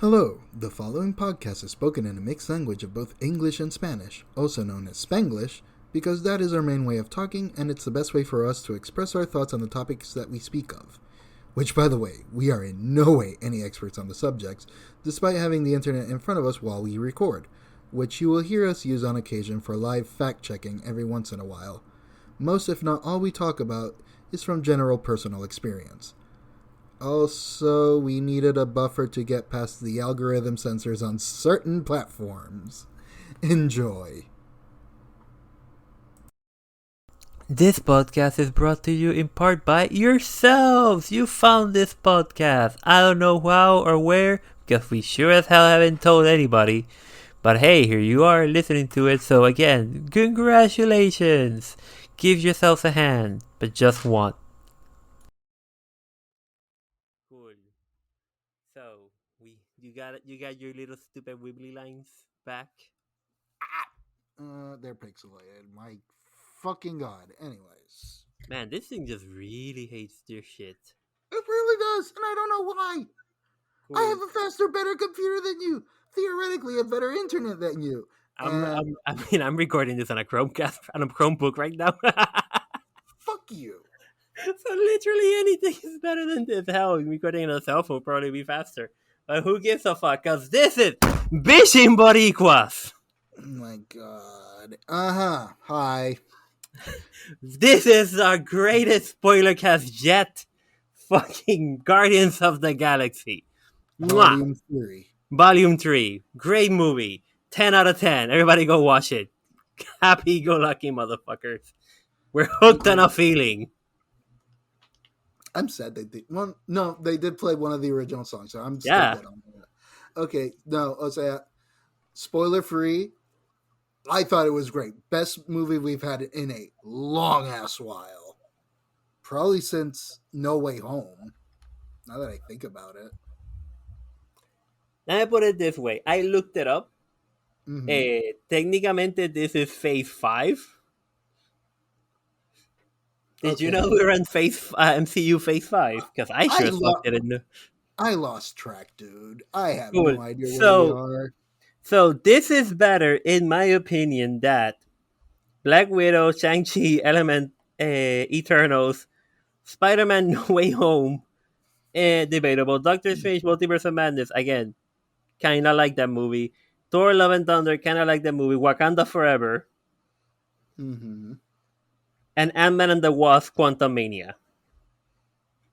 Hello, the following podcast is spoken in a mixed language of both English and Spanish, also known as Spanglish, because that is our main way of talking and it's the best way for us to express our thoughts on the topics that we speak of. Which, by the way, we are in no way any experts on the subjects, despite having the internet in front of us while we record, which you will hear us use on occasion for live fact-checking every once in a while. Most, if not all we talk about, is from general personal experience. Also, we needed a buffer to get past the algorithm censors on certain platforms. Enjoy. This podcast is brought to you in part by yourselves. You found this podcast. I don't know how or where, because we sure as hell haven't told anybody. But hey, here you are listening to it. So again, congratulations. Give yourselves a hand, but just one. Cool. So you got your little stupid wibbly lines back. They're pixelated. My fucking god. Anyways. Man, this thing just really hates their shit. It really does, and I don't know why. Cool. I have a faster, better computer than you. Theoretically, a better internet than you. I'm recording this on a Chromecast, on a Chromebook right now. Fuck you. So literally anything is better than this. Hell, recording on a cell phone will probably be faster. But who gives a fuck? Because this is Bichin Boricuas. Oh my god. Hi. This is our greatest Spoilercast yet. Fucking Guardians of the Galaxy. Volume 3. Volume 3. Great movie. 10 out of 10. Everybody go watch it. Happy-go-lucky motherfuckers. We're hooked on a feeling. I'm sad they did. Well, no, they did play one of the original songs, so I'm still good on that. Okay, no, I'll say spoiler free. I thought it was great. Best movie we've had in a long ass while. Probably since No Way Home. Now that I think about it. Let me put it this way. I looked it up. Mm-hmm. Technicamente, this is phase 5. Did you know we're on MCU phase 5? Because I sure as fuck didn't know. I lost track, dude. I have no idea where we are. So this is better, in my opinion, that Black Widow, Shang-Chi, Eternals, Spider-Man No Way Home, debatable. Doctor Strange, Multiverse of Madness, again, kind of like that movie. Thor, Love and Thunder, kind of like that movie. Wakanda Forever. Mm-hmm. And Ant-Man and the Wasp, Quantumania.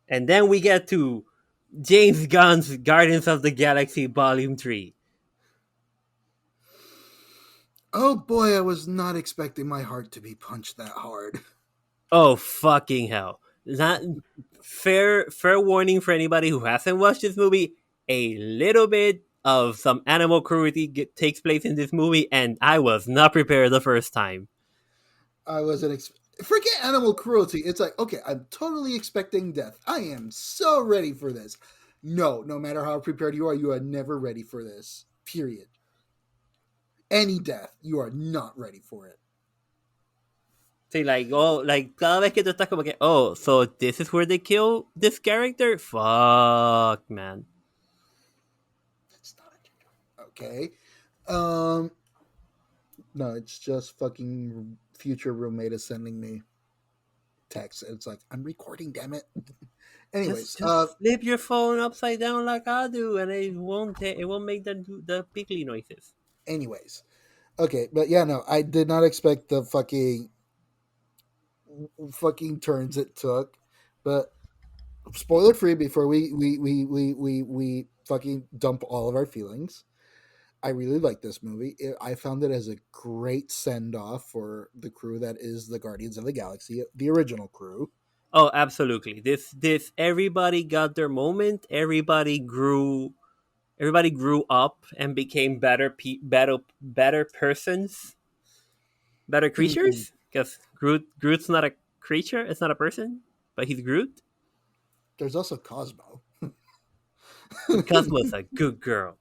And then we get to James Gunn's Guardians of the Galaxy Volume 3. Oh boy, I was not expecting my heart to be punched that hard. Oh, fucking hell. Not fair warning for anybody who hasn't watched this movie. A little bit of some animal cruelty takes place in this movie, and I was not prepared the first time. I wasn't forget animal cruelty. It's like, okay, I'm totally expecting death. I am so ready for this. No matter how prepared you are never ready for this. Period. Any death, you are not ready for it. See, cada vez que tú estás como que, oh, so this is where they kill this character? Fuck, man. That's not okay. No, it's just fucking future roommate is sending me text. It's like, I'm recording, damn it. Anyways, just flip your phone upside down like I do, and it won't make the pickly noises. Anyways, okay, but yeah, no, I did not expect the fucking turns it took, but spoiler free before we fucking dump all of our feelings. I really like this movie. I found it as a great send off for the crew that is the Guardians of the Galaxy, the original crew. Oh, absolutely. This everybody got their moment. Everybody grew up and became better persons, better creatures. Because Groot's not a creature; it's not a person, but he's Groot. There's also Cosmo. Cosmo's a good girl.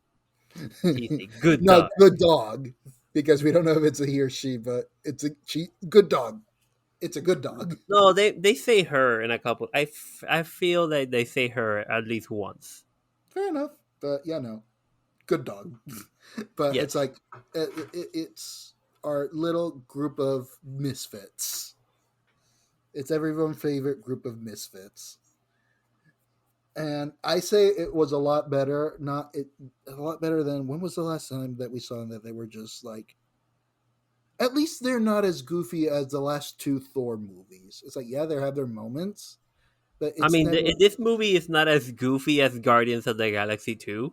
She's a good dog. Good dog, because we don't know if it's a he or she, but it's a good dog. It's a good dog. No, they say her in a couple. I feel that they say her at least once. Fair enough, but yeah, no. good dog. But it's Yes. like it's our little group of misfits. It's everyone's favorite group of misfits. And I say it was a lot better. A lot better than when was the last time that we saw that they were just like. At least they're not as goofy as the last two Thor movies. It's like they have their moments, but I it's mean, never. this movie is not as goofy as Guardians of the Galaxy 2.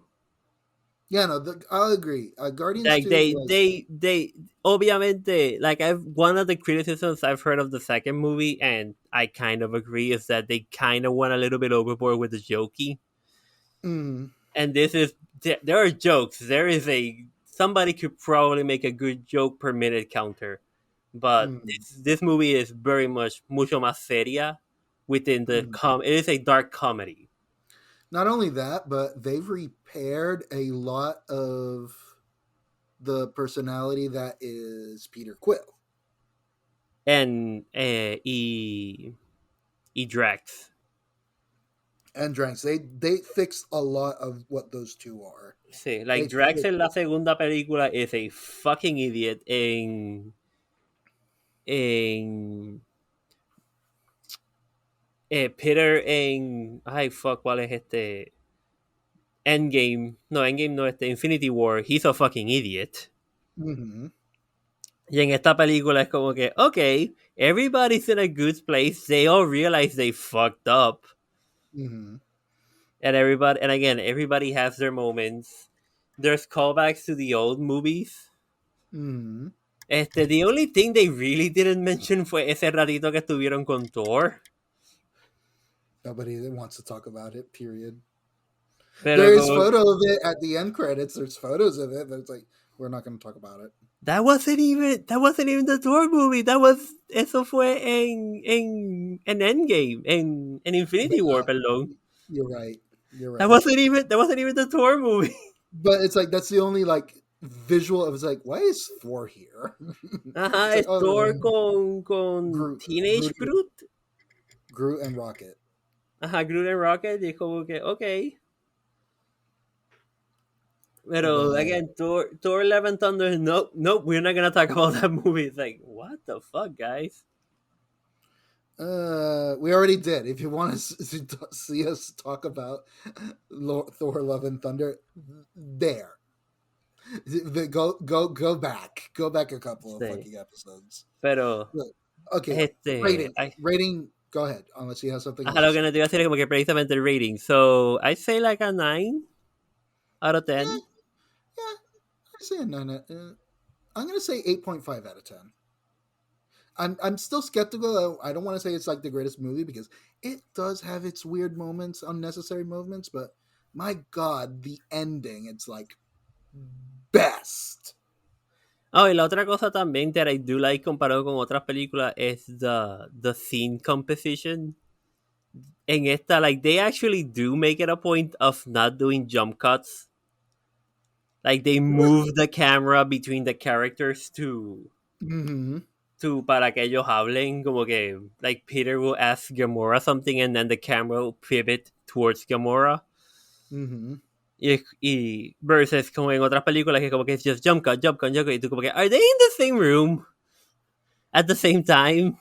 Yeah, no, I'll agree. Guardians Like 2 was. they obviamente, like I've one of the criticisms I've heard of the second movie, and I kind of agree, is that they kind of went a little bit overboard with the jokey. Mm, And this is there are jokes. There is a somebody could probably make a good joke per minute counter, but mm, this movie is very much mucho más seria within the mm. It is a dark comedy. Not only that, but they've repaired a lot of the personality that is Peter Quill And y Drax. and Dranks. They fixed a lot of what those two are. Sí, They like Drax fixed. en la segunda película is a fucking idiot en Peter en ay fuck, ¿cuál es este? Endgame. No, Endgame no, Infinity War. He's a fucking idiot. Mm-hmm, Y en esta película es como que, okay, everybody's in a good place. They all realize they fucked up. mm-hmm, And again, everybody has their moments. There's callbacks to the old movies. mm-hmm. The only thing they really didn't mention fue ese ratito que estuvieron con Thor. Nobody that wants to talk about it. Period. Pero There is como, photo of it at the end credits. There's photos of it, but it's like we're not going to talk about it. that wasn't even the Thor movie. Eso fue en Endgame, en Infinity War, Yeah, perdón. you're right. You're That right. wasn't even the Thor movie. But it's like that's the only like visual. It was like, why is Thor here? Ajá, It's like, es oh, Thor con Groot, Teenage Groot. Groot and Rocket. Ajá, Groot and Rocket. Y es como que, okay. Pero But again, Thor Love and Thunder, nope, we're not gonna talk about that movie. It's like, what the fuck, guys? we already did. If you want to see us talk about Thor: Love and Thunder, there. Go back. Go back a couple of Sí. fucking episodes. Pero, Okay, rating. Go ahead, unless you have something ajá, else to lo que say. no te iba a decir es como que precisamente el rating. So, I say like a 9 out of Yeah, 10. yeah. I say a 9. I'm gonna say 8.5 out of 10. I'm still skeptical. I don't want to say it's like the greatest movie because it does have its weird moments, unnecessary moments, but my god, the ending, it's like best. Oh, y la otra cosa también that I do like comparado con otras películas es the scene composition. En esta, like, they actually do make it a point of not doing jump cuts. Like, they move the camera between the characters Mm-hmm. para que ellos hablen. Como que, like, Peter will ask Gamora something and then the camera will pivot towards Gamora. Mm-hmm. Y versus como en otras películas que como que es just jump cut, jump cut, jump cut. Y tú como que, are they in the same room at the same time?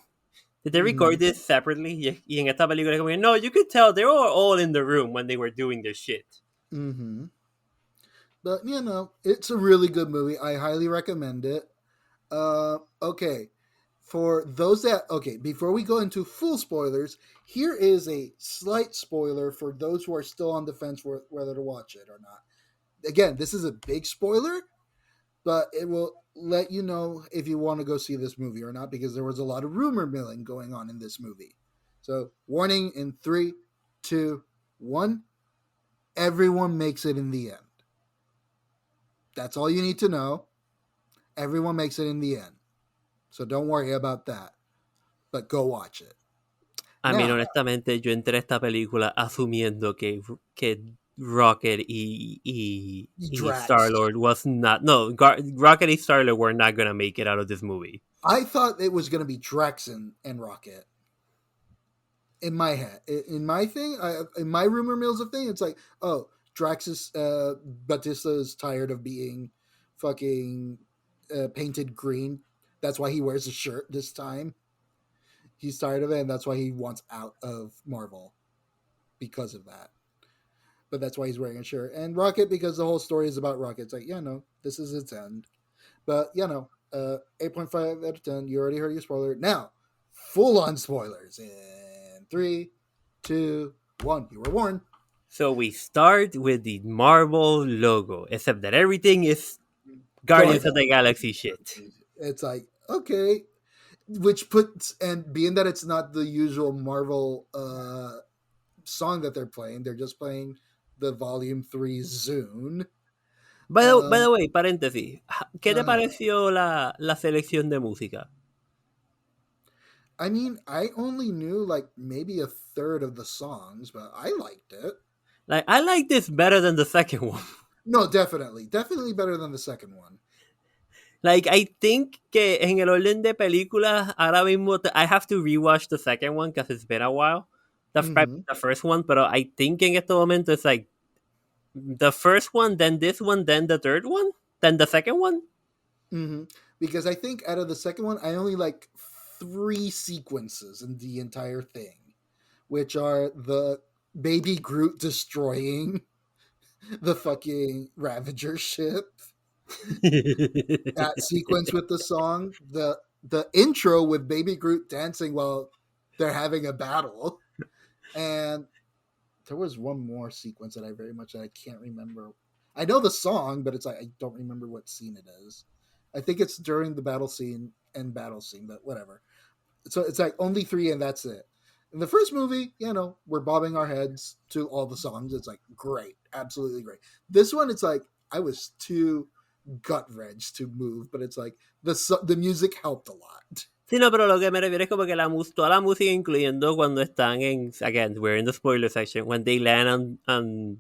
Did they Mm-hmm. record this separately? Y en esta película como que, no, you could tell they were all in the room when they were doing their shit. Mm-hmm. But it's a really good movie. I highly recommend it. Okay. For those before we go into full spoilers, here is a slight spoiler for those who are still on the fence whether to watch it or not. Again, this is a big spoiler, but it will let you know if you want to go see this movie or not because there was a lot of rumor milling going on in this movie. So, warning in 3, 2, 1. Everyone makes it in the end. That's all you need to know. Everyone makes it in the end. So don't worry about that. But go watch it. A mí, Now, honestamente, yo entré a esta película asumiendo que Rocket y Drax. Star-Lord was not... No, Rocket y Star-Lord were not gonna make it out of this movie. I thought it was going to be Drax and Rocket. In my head. In my thing, in my rumor mills of thing, it's like, oh, Drax is Batista is tired of being fucking painted green. That's why he wears a shirt this time. He's tired of it, and that's why he wants out of Marvel because of that. But that's why he's wearing a shirt. And Rocket, because the whole story is about Rocket. It's like, yeah, no, this is its end. But, 8.5 out of 10. You already heard your spoiler. Now, full on spoilers. In 3, 2, 1. You were warned. So we start with the Marvel logo, except that everything is Guardians of the Galaxy shit. It's like, okay. Which puts, and being that it's not the usual Marvel song that they're playing, they're just playing the Volume 3 Zune. By the way, paréntesis, ¿qué te pareció la selección de música? I mean, I only knew like maybe a third of the songs, but I liked it. Like, I like this better than the second one. No, definitely better than the second one. Like, I think que en el orden de películas, ahora mismo, I have to rewatch the second one because it's been a while. The first one, pero I think en este momento it's like the first one, then this one, then the third one, then the second one. Mm-hmm. Because I think out of the second one, I only like 3 sequences in the entire thing, which are the Baby Groot destroying the fucking Ravager ship. That sequence with the song, the intro with Baby Groot dancing while they're having a battle, and there was one more sequence that I can't remember. I know the song, but it's like I don't remember what scene it is. I think it's during the battle scene, but whatever. So it's like only 3, and that's it. In the first movie, we're bobbing our heads to all the songs. It's like great, absolutely great. This one, it's like I was too gut wrenched to move, but it's like the music helped a lot. Sí, no, pero lo que me refiero es como que toda la música, incluyendo cuando están again, we're in the spoiler section, when they land on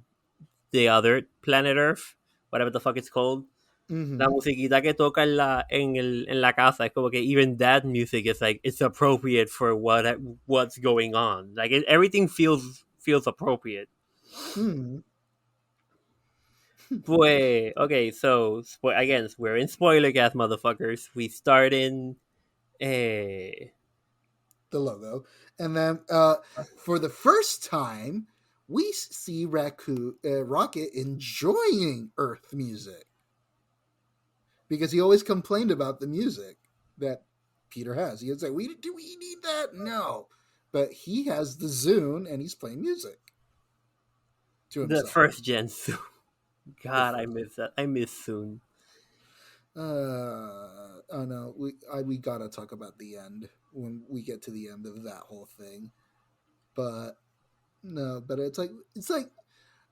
the other planet Earth, whatever the fuck it's called, la musiquita que toca en la casa, es como que even that music is like, it's appropriate for what's going on. Like, everything feels appropriate. Pues, okay, so, again, we're in Spoilercast, motherfuckers. We start in the logo. And then for the first time, we see Rocket enjoying Earth music. Because he always complained about the music that Peter has. He was like, do we need that? No. But he has the Zune and he's playing music to himself. The first gen Zune. God, I miss that. I miss Zune. Oh no, we gotta talk about the end when we get to the end of that whole thing. But it's like,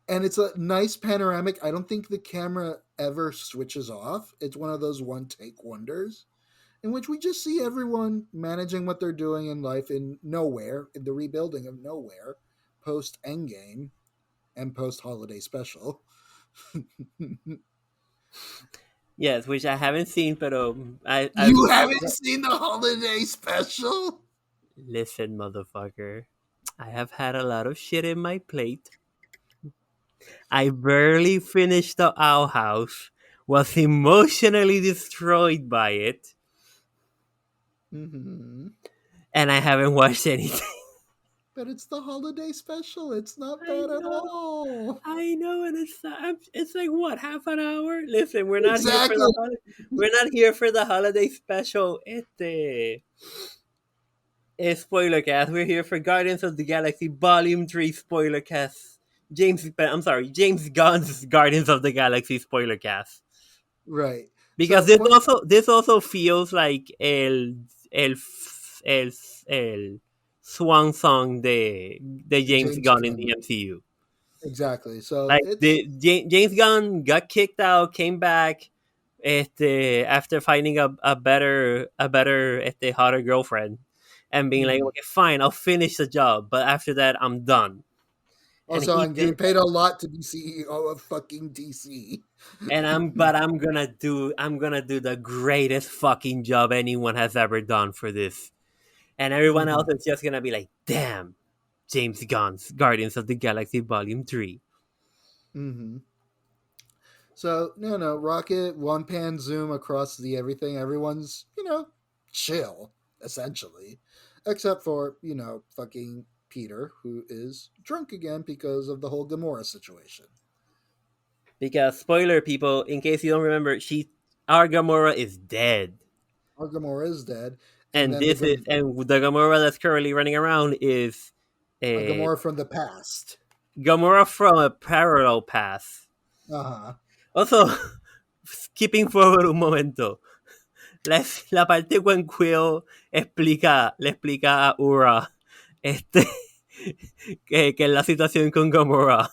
and it's a nice panoramic. I don't think the camera ever switches off. It's one of those one take wonders in which we just see everyone managing what they're doing in life in Nowhere, in the rebuilding of Nowhere, post Endgame and post Holiday Special. Yes, which I haven't seen, but you haven't seen the Holiday Special? Listen, motherfucker, I have had a lot of shit in my plate. I barely finished the Owl House, was emotionally destroyed by it, and I haven't watched anything. But it's the Holiday Special. It's not bad at all. I know, and it's like what, half an hour? Listen, we're not here for the Holiday Special. Spoilercast. We're here for Guardians of the Galaxy Volume 3 Spoilercast. James Gunn's Guardians of the Galaxy Spoilercast. Right. Because this also feels like el swan song de James Gunn in the MCU. Exactly. So like James Gunn got kicked out, came back after finding a better hotter girlfriend, and being like, okay, fine, I'll finish the job, but after that I'm done. Also, I'm getting paid a lot to be CEO of fucking DC. And I'm gonna do the greatest fucking job anyone has ever done for this. And everyone else is just gonna be like, damn, James Gunn's Guardians of the Galaxy Volume 3. Mm-hmm. So, no, Rocket, one pan zoom across the everything. Everyone's, chill, essentially. Except for, fucking Peter, who is drunk again because of the whole Gamora situation. Because spoiler, people, in case you don't remember, our Gamora is dead, Our Gamora is dead. And and then the Gamora that's currently running around is a a Gamora from the past. Gamora from a parallel path. Uh-huh. Also, skipping forward un momento, la parte cuando Quill le explica a Ura este, que es la situación con Gamora.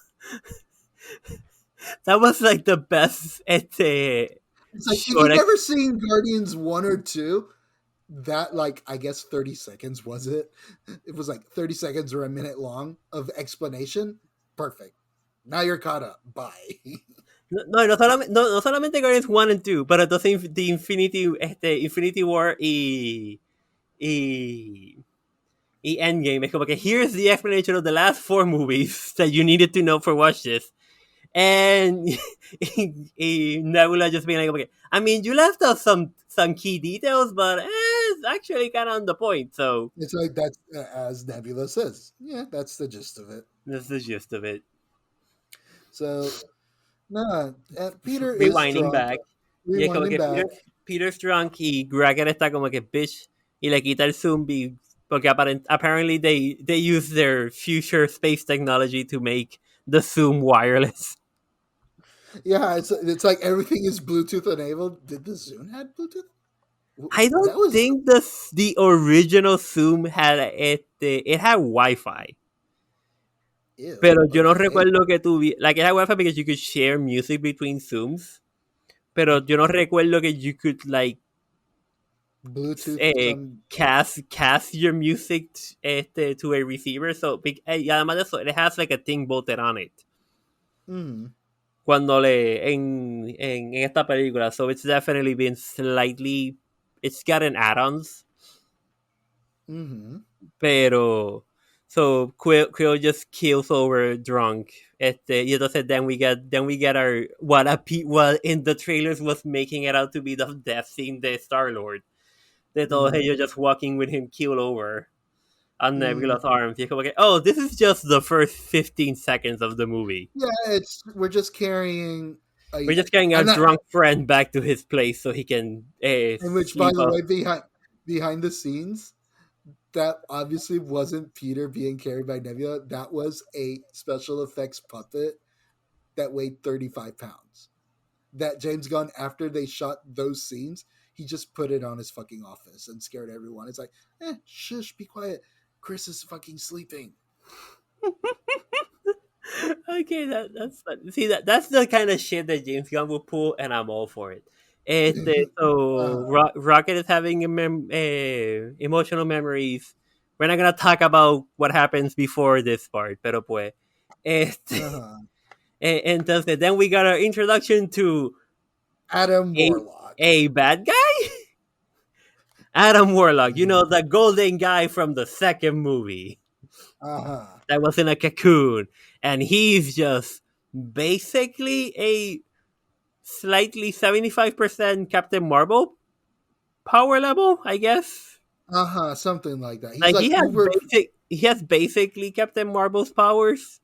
That was like the best It's like, if you've never seen Guardians 1 or 2, that, like, I guess 30 seconds, was it? It was like 30 seconds or a minute long of explanation. Perfect. Now you're caught up. Bye. No solamente Guardians 1 and 2, pero entonces the Infinity War y Endgame es como que here's the explanation of the last 4 movies that you needed to know for watch this. And Nebula just being like, okay, I mean, you left out some key details, but it's actually kind of on the point. So it's like that's as Nebula says. Yeah, that's the gist of it. That's the gist of it. So, Peter Rewinding is drunk. Rewinding back. Peter's drunk y Gregor está como que bitch y le quita el zoom porque apparently they use their future space technology to make the zoom wireless. Yeah, it's like everything is Bluetooth enabled. Did the Zoom had Bluetooth? I don't think the original Zoom had it had Wi-Fi. Ew, pero yo no recuerdo que tuviera, like it had Wi-Fi because you could share music between Zooms, pero yo no recuerdo que you could like Bluetooth cast your music to a receiver. So y además de eso, it has like a thing bolted on it. Mm. Cuando en esta película, so it's definitely been slightly, it's gotten add-ons. Mm-hmm. Pero so Quill just kills over drunk. Y entonces then we get our what in the trailers was making it out to be the death scene de Star-Lord. De todos ellos just walking with him killed over on Nebula's arms. Y es como que, oh, this is just the first 15 seconds of the movie. Yeah, we're just carrying our drunk friend back to his place so he can in which, by the way, behind the scenes, that obviously wasn't Peter being carried by Nebula. That was a special effects puppet that weighed 35 pounds. That James Gunn, after they shot those scenes, he just put it on his fucking office and scared everyone. It's like, shush, be quiet. Chris is fucking sleeping. Okay, that's fun. See, that's the kind of shit that James Gunn will pull, and I'm all for it. Rocket is having emotional memories. We're not gonna talk about what happens before this part, pero pues. Entonces, then we got our introduction to Adam Warlock, a bad guy. Adam Warlock, you know, the golden guy from the second movie. That was in a cocoon, and he's just basically a slightly 75% Captain Marvel power level, I guess. Something like that. He's he has basically Captain Marvel's powers.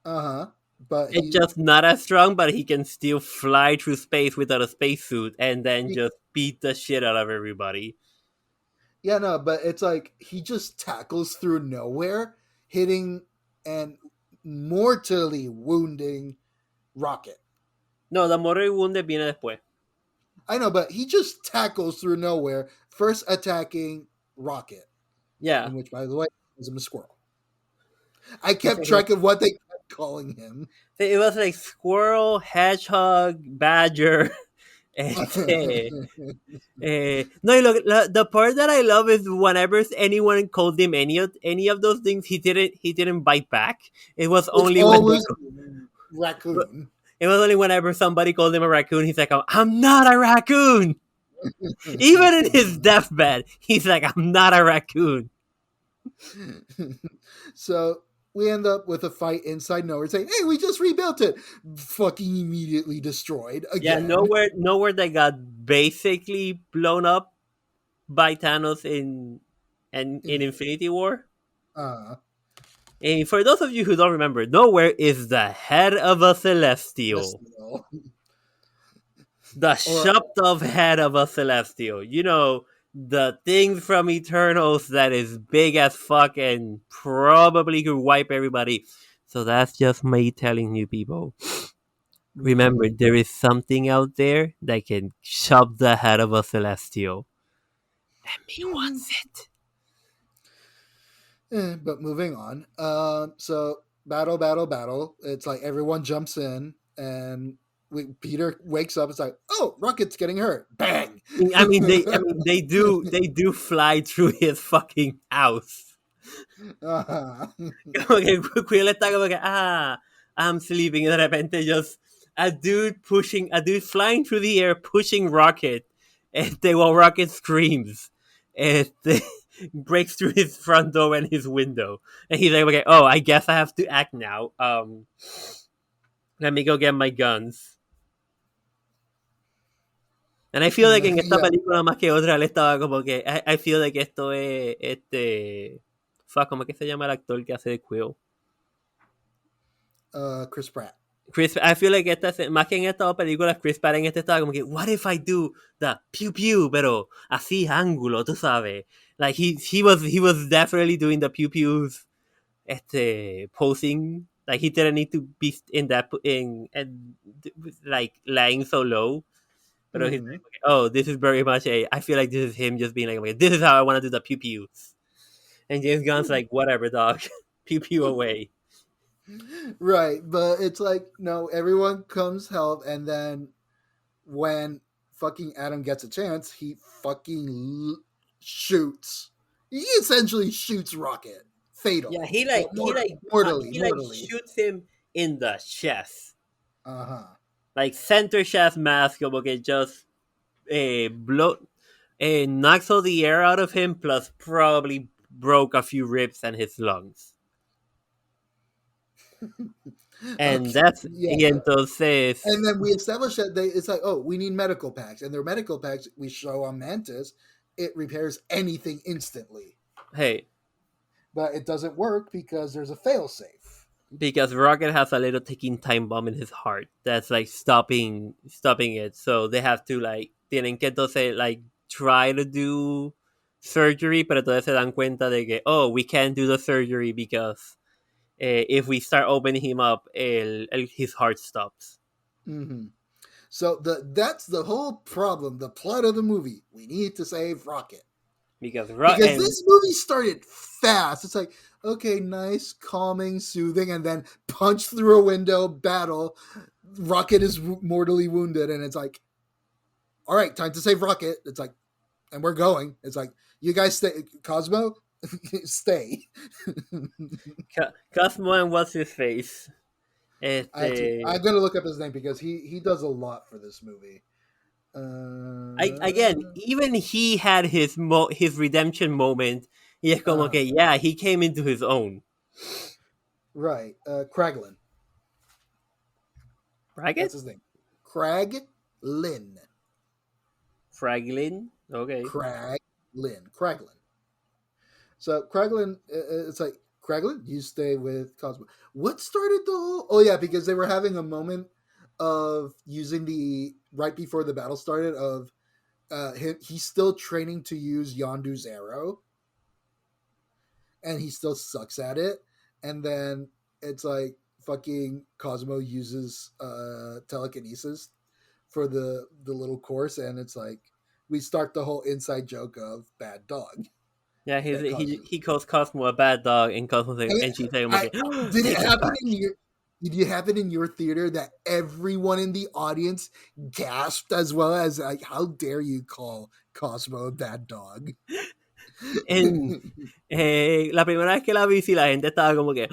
But it's just not as strong, but he can still fly through space without a spacesuit and then just beat the shit out of everybody. Yeah, no, but it's like he just tackles through nowhere, hitting and mortally wounding Rocket. No, the mortally wounded viene después. I know, but he just tackles through nowhere, first attacking Rocket. Yeah. In which, by the way, was a squirrel. I kept track of what they kept calling him. It was like squirrel, hedgehog, badger. No, look, the part that I love is whenever anyone called him any of those things, he didn't bite back. It was only raccoon. It was only whenever somebody called him a raccoon, he's like, oh, I'm not a raccoon. Even in his deathbed, he's like, I'm not a raccoon. So we end up with a fight inside nowhere saying, hey, we just rebuilt it. Fucking immediately destroyed Yeah, again. nowhere that got basically blown up by Thanos in Infinity War. Uh, And for those of you who don't remember, nowhere is the head of a Celestial. Celestial. The Or chopped off head of a Celestial. You know, the thing from Eternals that is big as fuck and probably could wipe everybody. So that's just me telling you people. Remember, there is something out there that can chop the head of a Celestial. And me wants it. But moving on. So battle. It's like everyone jumps in, and Peter wakes up. It's like, oh, Rocket's getting hurt. Bang. They do fly through his fucking house. Uh-huh. Como que Quill está como que, I'm sleeping, and de repente just a dude flying through the air, pushing Rocket, while Rocket screams, breaks through his front door and his window, and he's like, okay, oh, I guess I have to act now. Let me go get my guns. And I feel like en esta película más que otra, él estaba como que, I feel like esto es, ¿cómo que se llama el actor que hace de Quill? Chris Pratt. I feel like más que en estas películas, Chris Pratt en estaba como que, what if I do the pew pew, pero así ángulo, tú sabes? Like he was definitely doing the pew pews, posing. Like he didn't need to be like lying so low. But he's like, oh, this is very much I feel like this is him just being like, okay, this is how I want to do the pew pews. And James Gunn's like, whatever, dog, pew pew away. Right, but it's like, no, everyone comes help, and then when fucking Adam gets a chance, he fucking shoots. He essentially shoots Rocket. Fatal. Yeah, he mortally shoots him in the chest. Like center chest mask, como que just knocks all the air out of him, plus probably broke a few ribs and his lungs. And okay. That's entonces. And then we establish that it's like, oh, we need medical packs, and their medical packs we show on Mantis, it repairs anything instantly. Hey, but it doesn't work because there's a failsafe. Because Rocket has a little ticking time bomb in his heart that's like stopping it. So they have to tienen que entonces try to do surgery, pero entonces se dan cuenta de que, oh, we can't do the surgery because if we start opening him up, his heart stops. Mm-hmm. So that's the whole problem, the plot of the movie. We need to save Rocket. Because this movie started fast. It's like, okay, nice, calming, soothing, and then punch through a window, battle. Rocket is mortally wounded, and it's like, all right, time to save Rocket. It's like, and we're going. It's like, you guys stay. Cosmo, stay. Cosmo and what's his face? I'm going to look up his name because he does a lot for this movie. Again, even he had his redemption moment. Y es como que, yeah, he came into his own. Right. Kraglin. That's his name. Kraglin. Fraglin? Okay. Kraglin. So Kraglin, it's like, Kraglin, you stay with Cosmo. What started the whole... Oh, yeah, because they were having a moment of using right before the battle started, of he's still training to use Yondu's arrow, and he still sucks at it. And then it's like fucking Cosmo uses telekinesis for the little course, and it's like we start the whole inside joke of bad dog. Yeah, he calls Cosmo a bad dog, and Cosmo and she's saying, "Did it happen in your? Did it happen in your theater that everyone in the audience gasped as well as like, how dare you call Cosmo a bad dog?" La primera vez que la vi, sí, la gente estaba como que...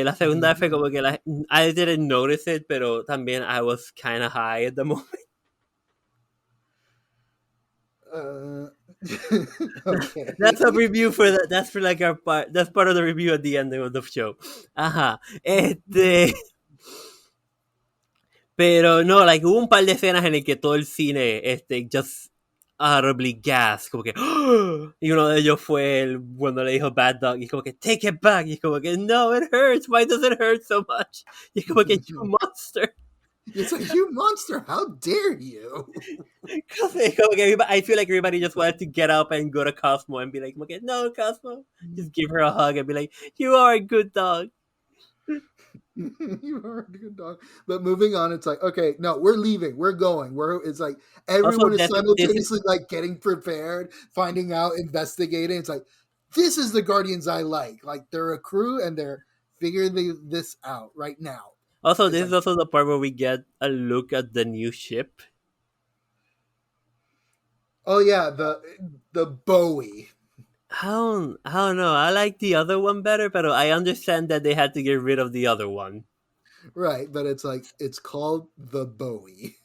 la segunda vez fue como que I didn't notice it, pero también I was kind of high at the moment. Okay. That's a review for that. That's for like our part. That's part of the review at the end of the show. Ajá. Pero no, like hubo un par de escenas en el que todo el cine, just audibly gasped, como que, y uno de ellos fue cuando le dijo Bad Dog, y como que, take it back, y como que, no, it hurts, why does it hurt so much? Y como que, you monster. It's like, you monster, how dare you? Como que I feel like everybody just wanted to get up and go to Cosmo and be like, okay, no, Cosmo. Just give her a hug and be like, you are a good dog. You are a good dog. But moving on, it's like, okay, no, we're leaving. We're going. It's like everyone is simultaneously like getting prepared, finding out, investigating. It's like, this is the Guardians I like. Like they're a crew and they're figuring this out right now. Also, this is also the part where we get a look at the new ship. Oh yeah, the Bowie. I don't know. I like the other one better, but I understand that they had to get rid of the other one. Right, but it's like, it's called the Bowie.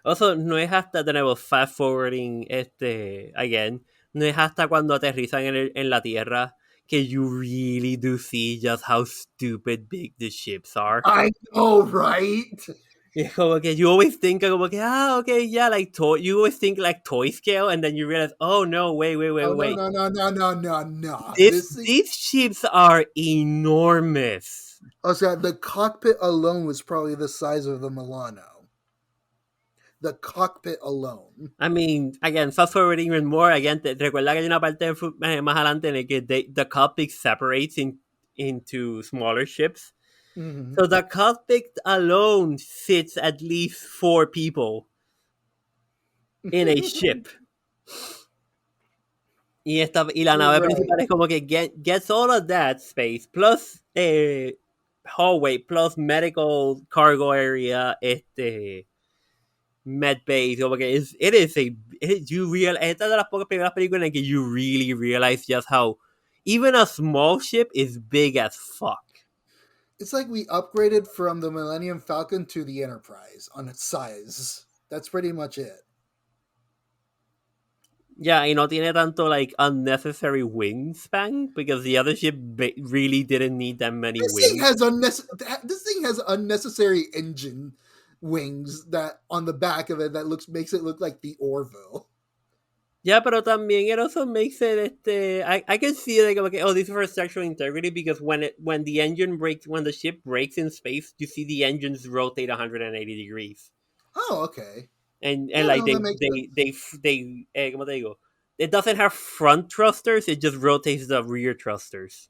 Also, no es hasta, de nuevo, fast forwarding, again, no es hasta cuando aterrizan en la Tierra que you really do see just how stupid big the ships are. I know, right? Es como que you always think como que, okay, yeah, like toy. You always think like toy scale, and then you realize, oh no, wait. No. These ships are enormous. O sea, the cockpit alone was probably the size of the Milano. The cockpit alone. I mean, again, fast forwarding even more, again, recuerda que hay una parte más adelante en el que the cockpit separates into smaller ships. Mm-hmm. So the cockpit alone fits at least 4 people in a ship. Y la nave principal es como que gets all of that space, plus hallway, plus medical cargo area, med base, como que esta de las pocas primeras películas en que you really realize just how even a small ship is big as fuck. It's like we upgraded from the Millennium Falcon to the Enterprise on its size. That's pretty much it. Yeah, y no tiene tanto like unnecessary wingspan because the other ship really didn't need that many wings. This thing has unnecessary engine wings that on the back of it that makes it look like the Orville. Yeah, pero también it also makes it I can see like okay, this is for structural integrity because when the ship breaks in space, you see the engines rotate 180 degrees. Oh, okay. And like they como te digo, it doesn't have front thrusters, it just rotates the rear thrusters.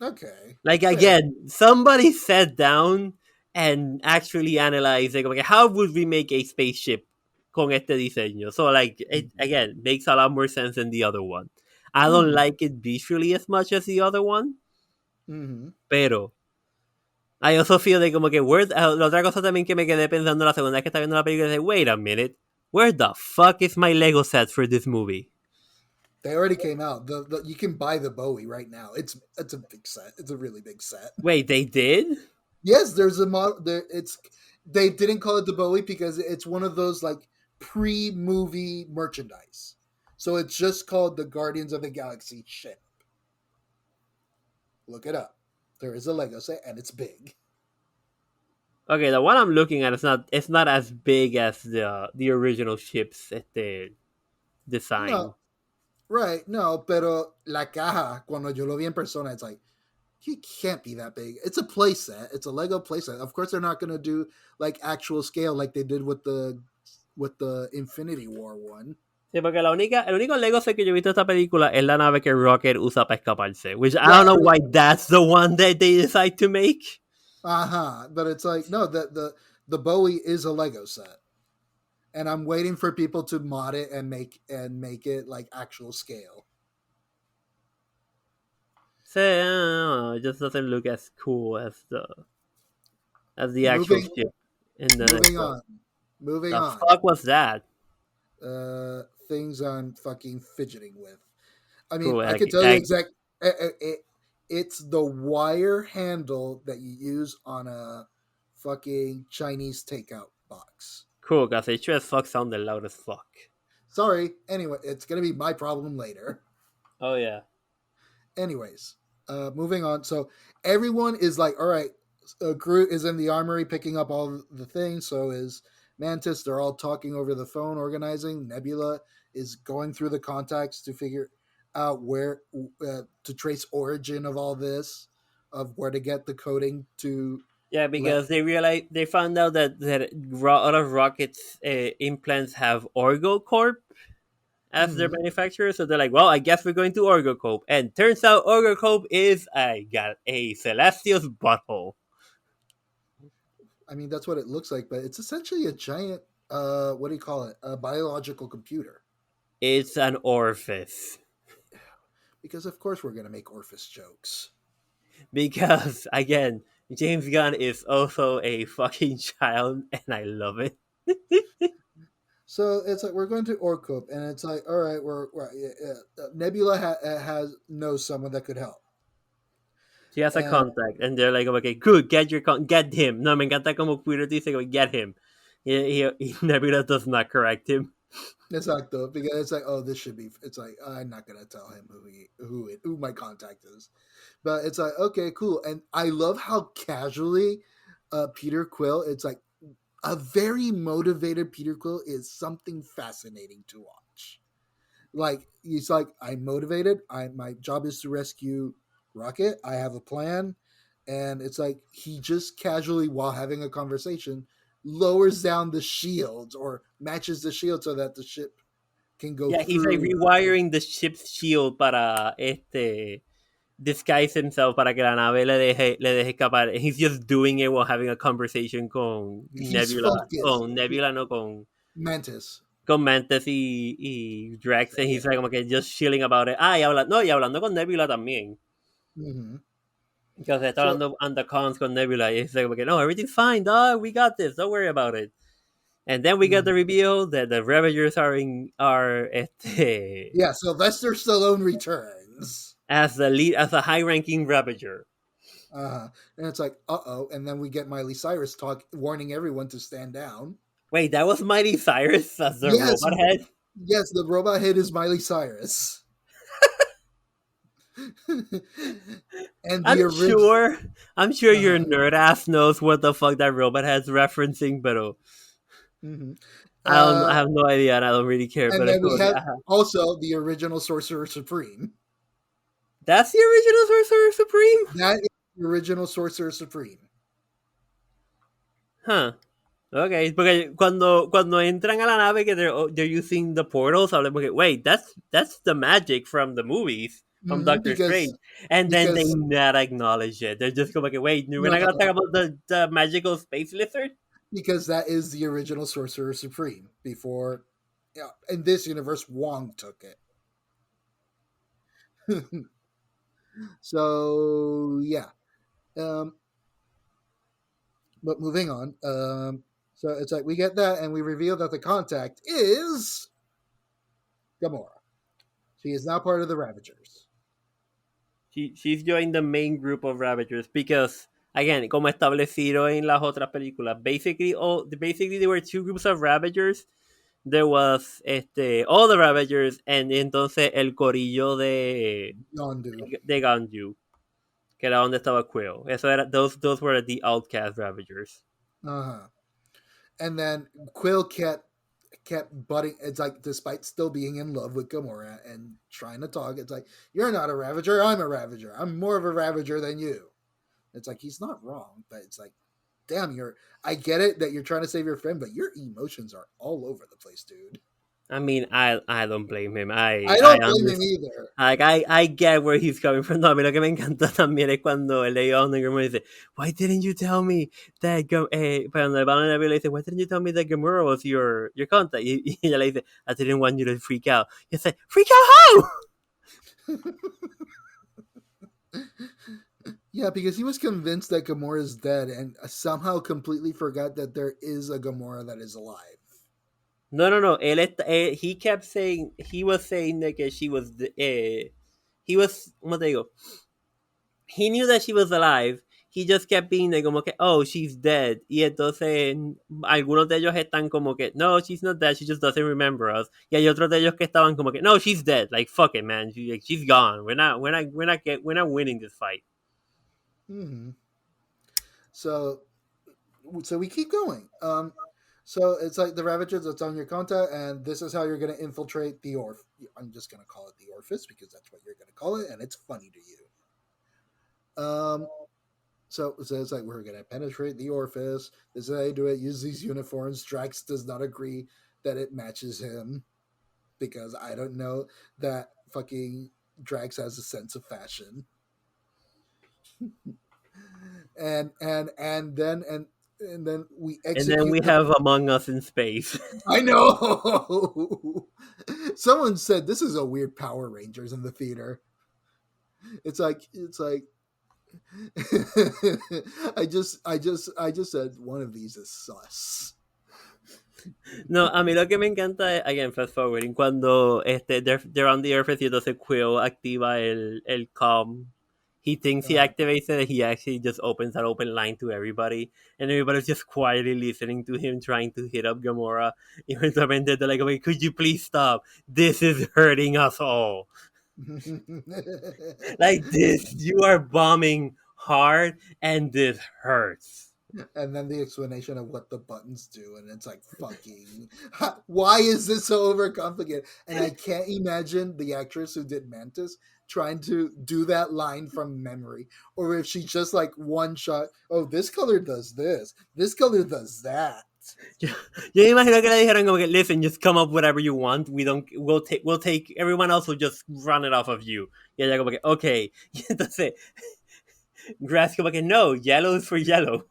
Okay. Like again, somebody sat down and actually analyzed like, okay, how would we make a spaceship con este diseño? So like it again makes a lot more sense than the other one. I don't like it visually as much as the other one. Pero I also feel like como que la otra cosa también que me quedé pensando la segunda vez que estaba viendo la película es like, wait a minute, where the fuck is my Lego set for this movie? They already came out. You can buy the Bowie right now. It's a big set. It's a really big set. Wait, they did? Yes, there's a model. They didn't call it the Bowie because it's one of those like pre-movie merchandise. So it's just called the Guardians of the Galaxy ship. Look it up. There is a Lego set and it's big. Okay, the one I'm looking at it's not as big as the original ship's design. No. Right, no, pero la caja, cuando yo lo vi en persona, it's like, he can't be that big. It's a playset. It's a Lego playset. Of course, they're not going to do like actual scale like they did with the Infinity War one. Sí, porque el único Lego set que yo he visto de esta película es la nave que Rocket usa para escaparse, which I don't know why that's the one that they decide to make. But it's like, no, the Bowie is a Lego set. And I'm waiting for people to mod it and make it like actual scale. So it just doesn't look as cool as the actual ship. Moving on. The fuck was that? Things I'm fucking fidgeting with. I mean, cool, I can tell you exactly. It's the wire handle that you use on a fucking Chinese takeout box. Cool, because it sure as fuck sounded loud as fuck. Sorry. Anyway, it's gonna be my problem later. Oh yeah. Anyways, moving on. So everyone is like, all right, Groot is in the armory picking up all the things. So is Mantis. They're all talking over the phone, organizing. Nebula is going through the contacts to figure out where to trace origin of all this, of where to get the coding to Yeah, let. because they found out that a lot of rockets implants have OrgoCorp as their Mhm. manufacturer, so they're like, well, I guess we're going to OrgoCorp, and turns out OrgoCorp is a Celestial's butthole. I mean, that's what it looks like, but it's essentially a giant. What do you call it? A biological computer. It's an orifice. Because of course we're gonna make Orpheus jokes. Because again, James Gunn is also a fucking child, and I love it. So it's like we're going to Orcup, and it's like, all right, Nebula has knows someone that could help, She has a and contact, and they're like, okay, good, get him. No, me encanta como Queer dice, get him. Nebula does not correct him. it's like though because it's like, oh, this should be. It's like I'm not gonna tell him who my contact is, but it's like okay, cool, and I love how casually Peter Quill. It's like a very motivated Peter Quill is something fascinating to watch. Like he's like, I'm motivated. My job is to rescue Rocket. I have a plan, and it's like he just casually, while having a conversation, lowers down the shields or matches the shield so that the ship can go Yeah, he's like through. rewiring the ship's shield para disguise himself para que la nave le deje escapar. He's just doing it while having a conversation con He's Nebula. focused. Con Nebula, no Mantis. con Mantis y Drax. And he's like, como que just chilling about it. Ah, y hablando con Nebula también. Mm-hmm. Because está So hablando on the cons con Nebula. Y he's like, okay, no, everything's fine, dog. We got this. Don't worry about it. And then we get the mhm. reveal that the Ravagers are Yeah, Sylvester Stallone returns. as the lead, as a high-ranking Ravager. And it's like, uh-oh, and then we get Miley Cyrus talk warning everyone to stand down. Wait, that was Mighty Cyrus as the Yes, robot head? yes, the robot head is Miley Cyrus. And the original. I'm sure your nerd ass knows what the fuck that robot head's referencing, but Mhm. I have no idea, and I don't really care. And But it's then we cool. have also the original Sorcerer Supreme. That's the original Sorcerer Supreme, That is the original Sorcerer Supreme. huh? Okay, porque cuando entran a la nave que they're using the portals, I'm like, okay, wait, that's the magic from the movies from Doctor Strange, and then they Because not acknowledge it. They're just go like, wait, we're no, not gonna talk about the magical space lizard. because that is the original Sorcerer Supreme. Before, yeah, in this universe, Wong took it. So yeah, um, but moving on. So it's like we get that, and we reveal that the contact is Gamora. She is now part of the Ravagers. She's joined the main group of Ravagers because, again, como establecido en las otras películas, basically there were two groups of Ravagers. There was all the Ravagers and entonces el corillo Yondu. de Ganju, que era donde estaba Quill. Those were the outcast Ravagers. Uh-huh. And then Quill kept butting. It's like, despite still being in love with Gamora and trying to talk, it's like, you're not a Ravager, I'm a Ravager. I'm more of a Ravager than you. It's like, he's not wrong, but it's like, damn, I get it that you're trying to save your friend, but your emotions are all over the place, dude. I mean, I don't blame him. I don't blame him either. Like, I get where he's coming from. No, a mí lo que me encanta también es cuando él le dice a Gamora dice, why didn't you tell me that cuando el balón le dice, why didn't you tell me that Gamora was your contact? Y ella le dice, I didn't want you to freak out. Y dice, freak out how? Yeah, because he was convinced that Gamora is dead and somehow completely forgot that there is a Gamora that is alive. No. He kept saying, he was saying that she was, he was, ¿cómo te digo? He knew that she was alive. he just kept being like como que, oh, she's dead. Y entonces algunos de ellos están como que, no, she's not dead, she just doesn't remember us. Y hay otros de ellos que estaban como que, no, she's dead. Like, fuck it, man. She's gone. We're not winning this fight. Mm-hmm. So we keep going. So it's like the Ravagers that's on your contact, and this is how you're going to infiltrate the I'm just going to call it the orifice because that's what you're going to call it, and it's funny to you. So it's like we're going to penetrate the orifice. This is how you do it. Use these uniforms. Drax does not agree that it matches him because I don't know that fucking Drax has a sense of fashion. and then we execute. And then we have Among Us in space. I know. Someone said this is a weird Power Rangers in the theater. It's like I just said one of these is sus. No, a mí lo que me encanta es, again, fast forwarding, cuando they're on the surface y entonces Quill activa el comm. He thinks he activates it, he actually just opens an open line to everybody, and everybody's just quietly listening to him trying to hit up Gamora. Y eventualmente they're like, okay, could you please stop? This is hurting us all. Like this, you are bombing hard, and this hurts. And then the explanation of what the buttons do, and it's like, fucking, why is this so overcomplicated? And I can't imagine the actress who did Mantis trying to do that line from memory, or if she just like one shot, oh, this color does this does that. Yo imagino que le dijeron como que, listen, just come up with whatever you want. We'll take, everyone else will just run it off of you. Y ella como que, okay. Y entonces, Grass como que, no, yellow is for yellow.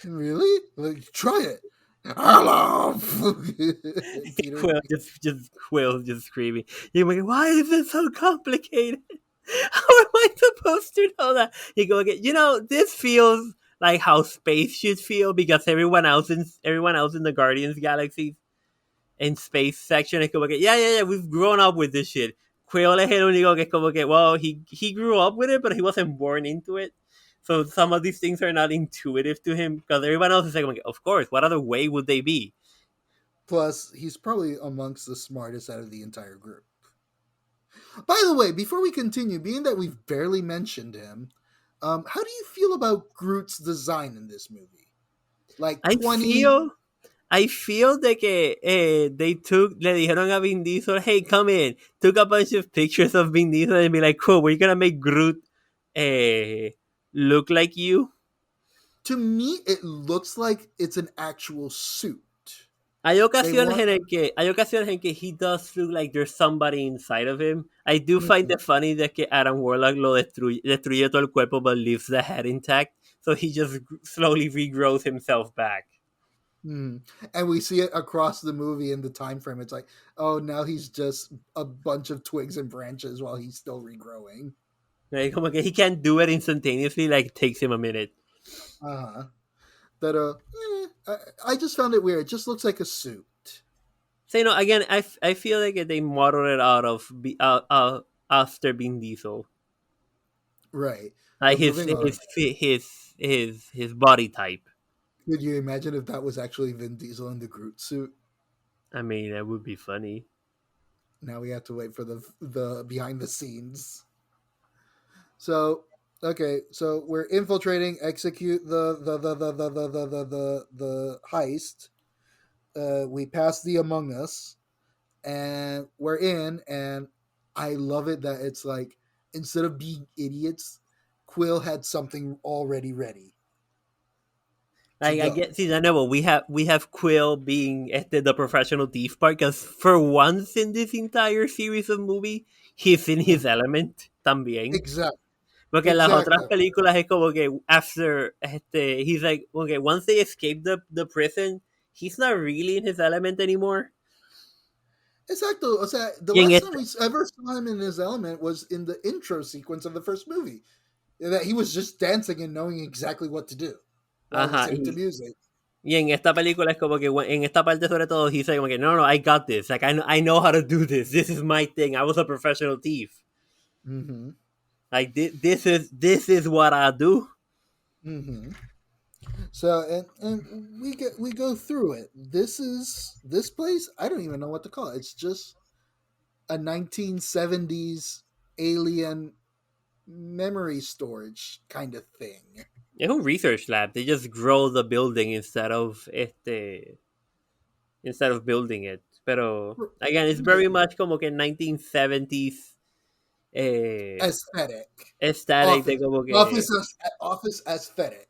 Really? Like, try it. Hello. Quill just screaming. You're like, why is it so complicated? How am I supposed to know that? You go again. This feels like how space should feel because everyone else in the Guardians Galaxy in space section is como que, yeah, we've grown up with this shit. Quill es el único que es como que, well, he grew up with it, but he wasn't born into it. So some of these things are not intuitive to him because everyone else is like, of course, what other way would they be? Plus, he's probably amongst the smartest out of the entire group. By the way, before we continue, being that we've barely mentioned him, how do you feel about Groot's design in this movie? Like 20... I feel that le dijeron a Vin Diesel, hey, come in, took a bunch of pictures of Vin Diesel and be like, cool, we're gonna make Groot look like you. To me, it looks like it's an actual suit. Hay ocasiones en que he does look like there's somebody inside of him. I do find it funny that que Adam Warlock lo destruye todo el cuerpo but leaves the head intact. So he just slowly regrows himself back. And we see it across the movie in the time frame. It's like, oh, now he's just a bunch of twigs and branches while he's still regrowing. Like, como que he can't do it instantaneously, like it takes him a minute. But I just found it weird. It just looks like a suit. So again, I feel like they modeled it out of after Vin Diesel, right? Like his body type. Could you imagine if that was actually Vin Diesel in the Groot suit? I mean, that would be funny. Now we have to wait for the behind the scenes. So. Okay, so we're infiltrating, execute the heist. We pass the Among Us, and we're in. And I love it that it's like instead of being idiots, Quill had something already ready. Like I get, see, I know, but we have Quill being the professional thief part because for once in this entire series of movie, he's in his element también. Exactly. Porque en las otras películas es como que after he's like, okay, once they escape the prison, he's not really in his element anymore. Exacto. O sea, the last time we ever saw him in his element was in the intro sequence of the first movie. That he was just dancing and knowing exactly what to do. Listening to music. Y en esta película es como que en esta parte sobre todo he's like, okay, no, I got this. Like I know how to do this. This is my thing. I was a professional thief. Mm-hmm. Like this is what I do. Mm-hmm. So we go through it. This place. I don't even know what to call it. It's just a 1970s alien memory storage kind of thing. Es un research lab. They just grow the building instead of building it. Pero again, it's Yeah, very much como que 1970s aesthetic. aesthetic de Office como que office office aesthetic.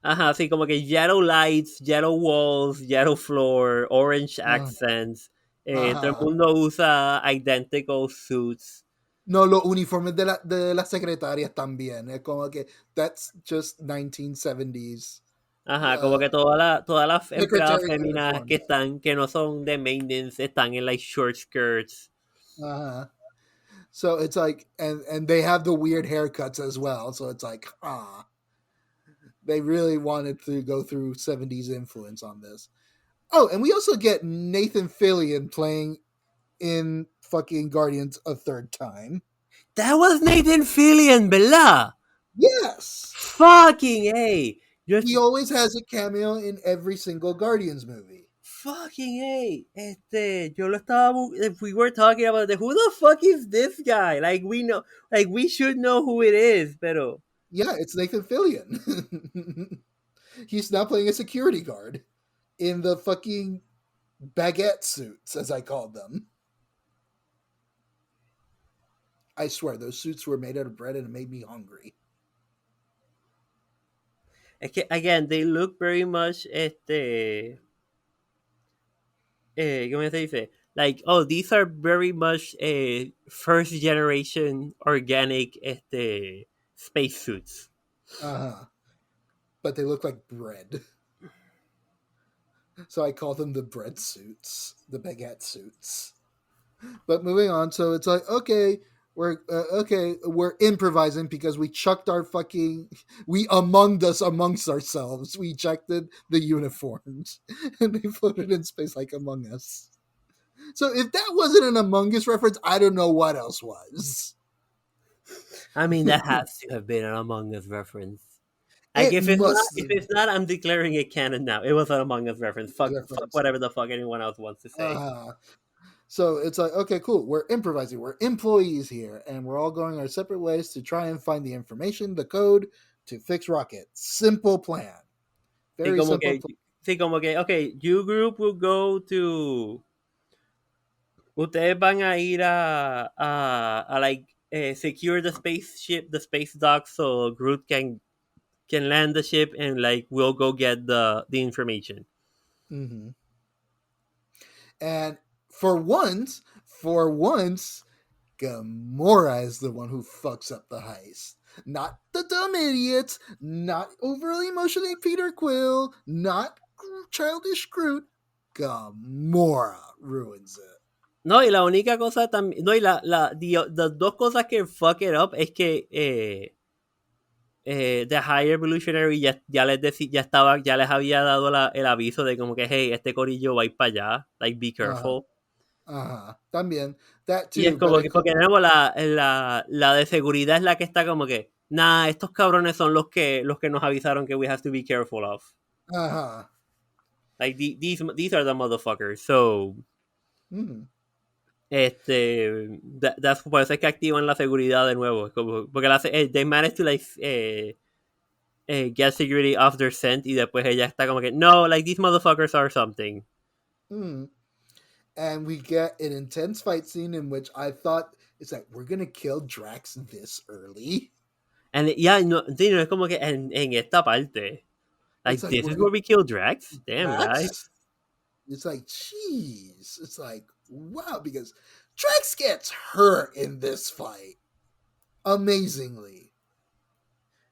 ajá, sí, como que yellow lights, yellow walls, yellow floor, orange Uh, accents. Todo el uh-huh. mundo usa identical suits. No, los uniformes de las secretarias también. Es como que that's just 1970s Ajá, como uh, que todas las empleadas secretary féminas uniforms. que no son de maintenance, están en like short skirts. Uh-huh. So it's like, and they have the weird haircuts as well. So it's like, they really wanted to go through 70s influence on this. Oh, and we also get Nathan Fillion playing in fucking Guardians a third time. That was Nathan Fillion, ¿verdad? Yes. Fucking A. Just He always has a cameo in every single Guardians movie. fucking A. Yo lo estaba. If we were talking about who the fuck is this guy? Like, we know. Like, we should know who it is, pero. Yeah, it's Nathan Fillion. He's now playing a security guard in the fucking baguette suits, as I called them. I swear, those suits were made out of bread and it made me hungry. Again, they look very much. ¿Cómo se dice? Like, oh, these are very much first generation organic spacesuits. Uh-huh. But they look like bread. So I call them the bread suits, the baguette suits. But moving on, so it's like, okay, we're improvising because we chucked our fucking, we amonged us amongst ourselves. We ejected the uniforms and they floated in space like Among Us. So if that wasn't an Among Us reference, I don't know what else was. I mean, that has to have been an Among Us reference. Like, It must if have it's not, I'm declaring it canon now. It was an Among Us reference. been a Fuck reference. whatever the fuck anyone else wants to say. So it's like, okay, cool. We're improvising. We're employees here, and we're all going our separate ways to try and find the information, the code to fix Rocket. Simple plan. Very simple. Sí, como que, okay, you group will go to. Ustedes van a ir a like secure the spaceship, the space dock, so Groot can land the ship, and like we'll go get the information. Mm-hmm. And for once, Gamora is the one who fucks up the heist. Not the dumb idiots, not overly emotional Peter Quill, not childish Groot. Gamora ruins it. No, y la única cosa también, no, y las dos cosas que fuck it up es que The High Evolutionary ya les había dado el aviso de como que, hey, este corillo va a ir para allá, like, be careful. También, that too. Y es como que, porque tenemos la de seguridad es la que está como que, nah, estos cabrones son los que nos avisaron que we have to be careful of. Like, these are the motherfuckers, so... that's por eso es que activan la seguridad de nuevo, porque they managed to like get security off their scent y después ella está como que no, like these motherfuckers are something. And we get an intense fight scene in which I thought it's like, we're gonna kill Drax this early. And yeah, no, es como que en esta parte, like this is where we kill Drax. Damn, guys. It's like, jeez. It's like, wow, because Drax gets hurt in this fight. Amazingly.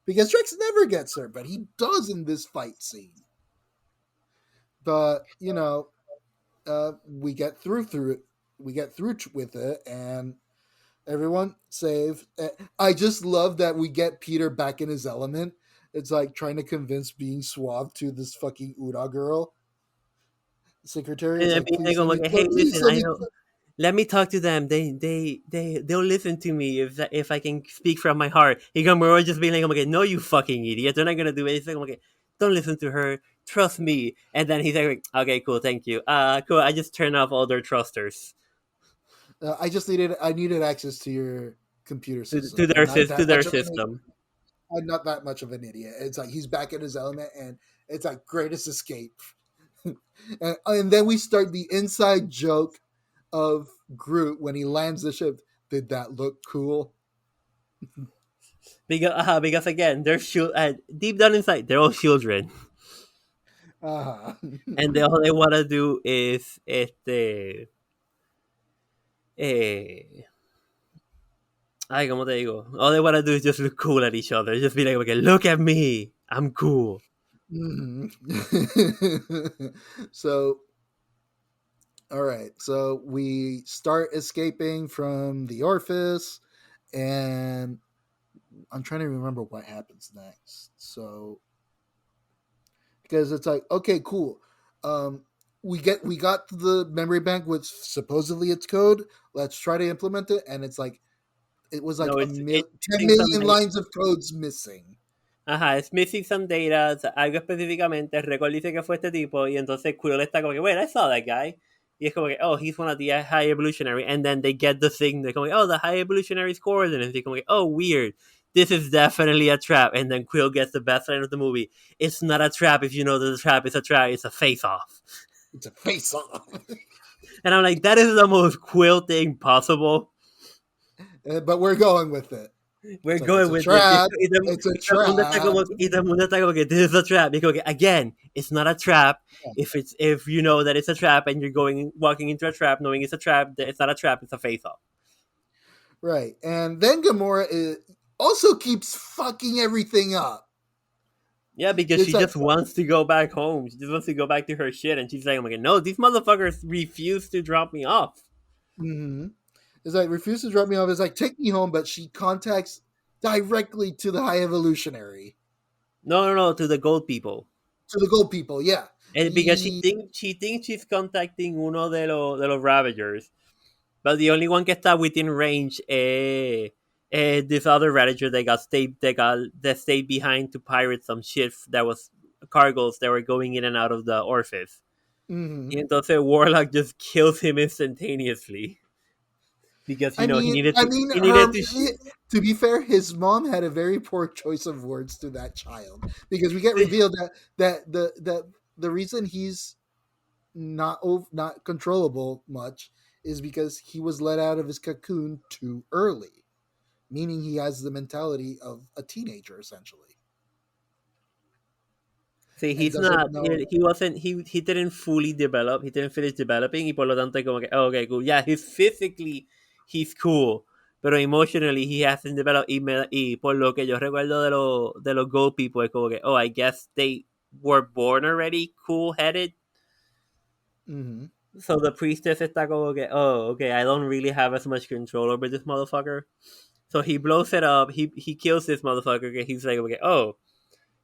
Because Drax never gets hurt, but he does in this fight scene. But, you know, we get through it. We get through with it, and everyone saved. I just love that we get Peter back in his element. It's like trying to convince being suave to this fucking Uda girl. Secretary. Like, como que, hey, listen, let me talk to them. They'll listen to me if I can speak from my heart. Y Gamora just being like, oh my god, no, you fucking idiot. They're not gonna do anything. Oh my god, don't listen to her. Trust me. And then he's like, okay, cool, thank you. Cool. I just turned off all their trusters I needed access to your computer system. to I'm their not that to their much of an system. I'm not that much of an idiot. It's like he's back in his element, and it's like greatest escape. And then we start the inside joke of Groot when he lands the ship. Did that look cool? Because again, they're deep down inside, they're all children, Uh-huh. and all they want to do is eh, ay, ¿cómo te digo? All they want to do is just look cool at each other. Just be like, okay, look at me. I'm cool. Mhm. So, all right. So we start escaping from the orifice, and I'm trying to remember what happens next. So, because it's like, okay, cool. We got the memory bank with supposedly its code. Let's try to implement it, and it's like it was like No, a it's 10 missing some million data. lines of codes missing. Ajá, it's missing some data, algo específicamente. Record dice que fue este tipo, y entonces Quill está como que, wait, I saw that guy. Y es como que, oh, he's one of the high evolutionary. And then they get the thing, they're como, oh, the high evolutionary's coordinates. They're como, oh, weird. This is definitely a trap. And then Quill gets the best line of the movie. It's not a trap if you know that the trap is a trap. It's a face-off. It's a face off. And I'm like, that is the most Quill thing possible. But we're going with it. We're It's going a with trap. it. It's a Y todo el mundo está como, trap. y todo el mundo está como que this is a trap. Because again, it's not a trap. If you know that it's a trap and you're walking into a trap, knowing it's a trap, it's not a trap. It's a face off. Right. And then Gamora also keeps fucking everything up. Yeah, because It's she like, just wants to go back home. She just wants to go back to her shit, and she's like, "Oh my god, no! These motherfuckers refuse to drop me off." mm-hmm. It's like, refuse to drop me off. It's like, take me home, but she contacts directly to the High Evolutionary. No, to the gold people. To the gold people, yeah. And because she thinks she's contacting uno de los Ravagers, but the only one que está within range this other Ravager that stayed behind to pirate some shit that was cargoes that were going in and out of the orifice. Mm-hmm. Y entonces Warlock just kills him instantaneously. Because he needed to be fair, his mom had a very poor choice of words to that child, because we get revealed that the reason he's not controllable much is because he was let out of his cocoon too early, meaning he has the mentality of a teenager essentially. See, And he's doesn't not. know. He wasn't. He didn't fully develop. He didn't finish developing. Y por lo tanto, como que, oh, okay, cool. Yeah, he's cool. Pero emotionally, he hasn't developed. Y por lo que yo recuerdo de los gold people, es como que, oh, I guess they were born already cool-headed. Mm-hmm. So the priestess está como que, oh, okay, I don't really have as much control over this motherfucker. So he blows it up. He kills this motherfucker. Okay, he's like, okay, oh,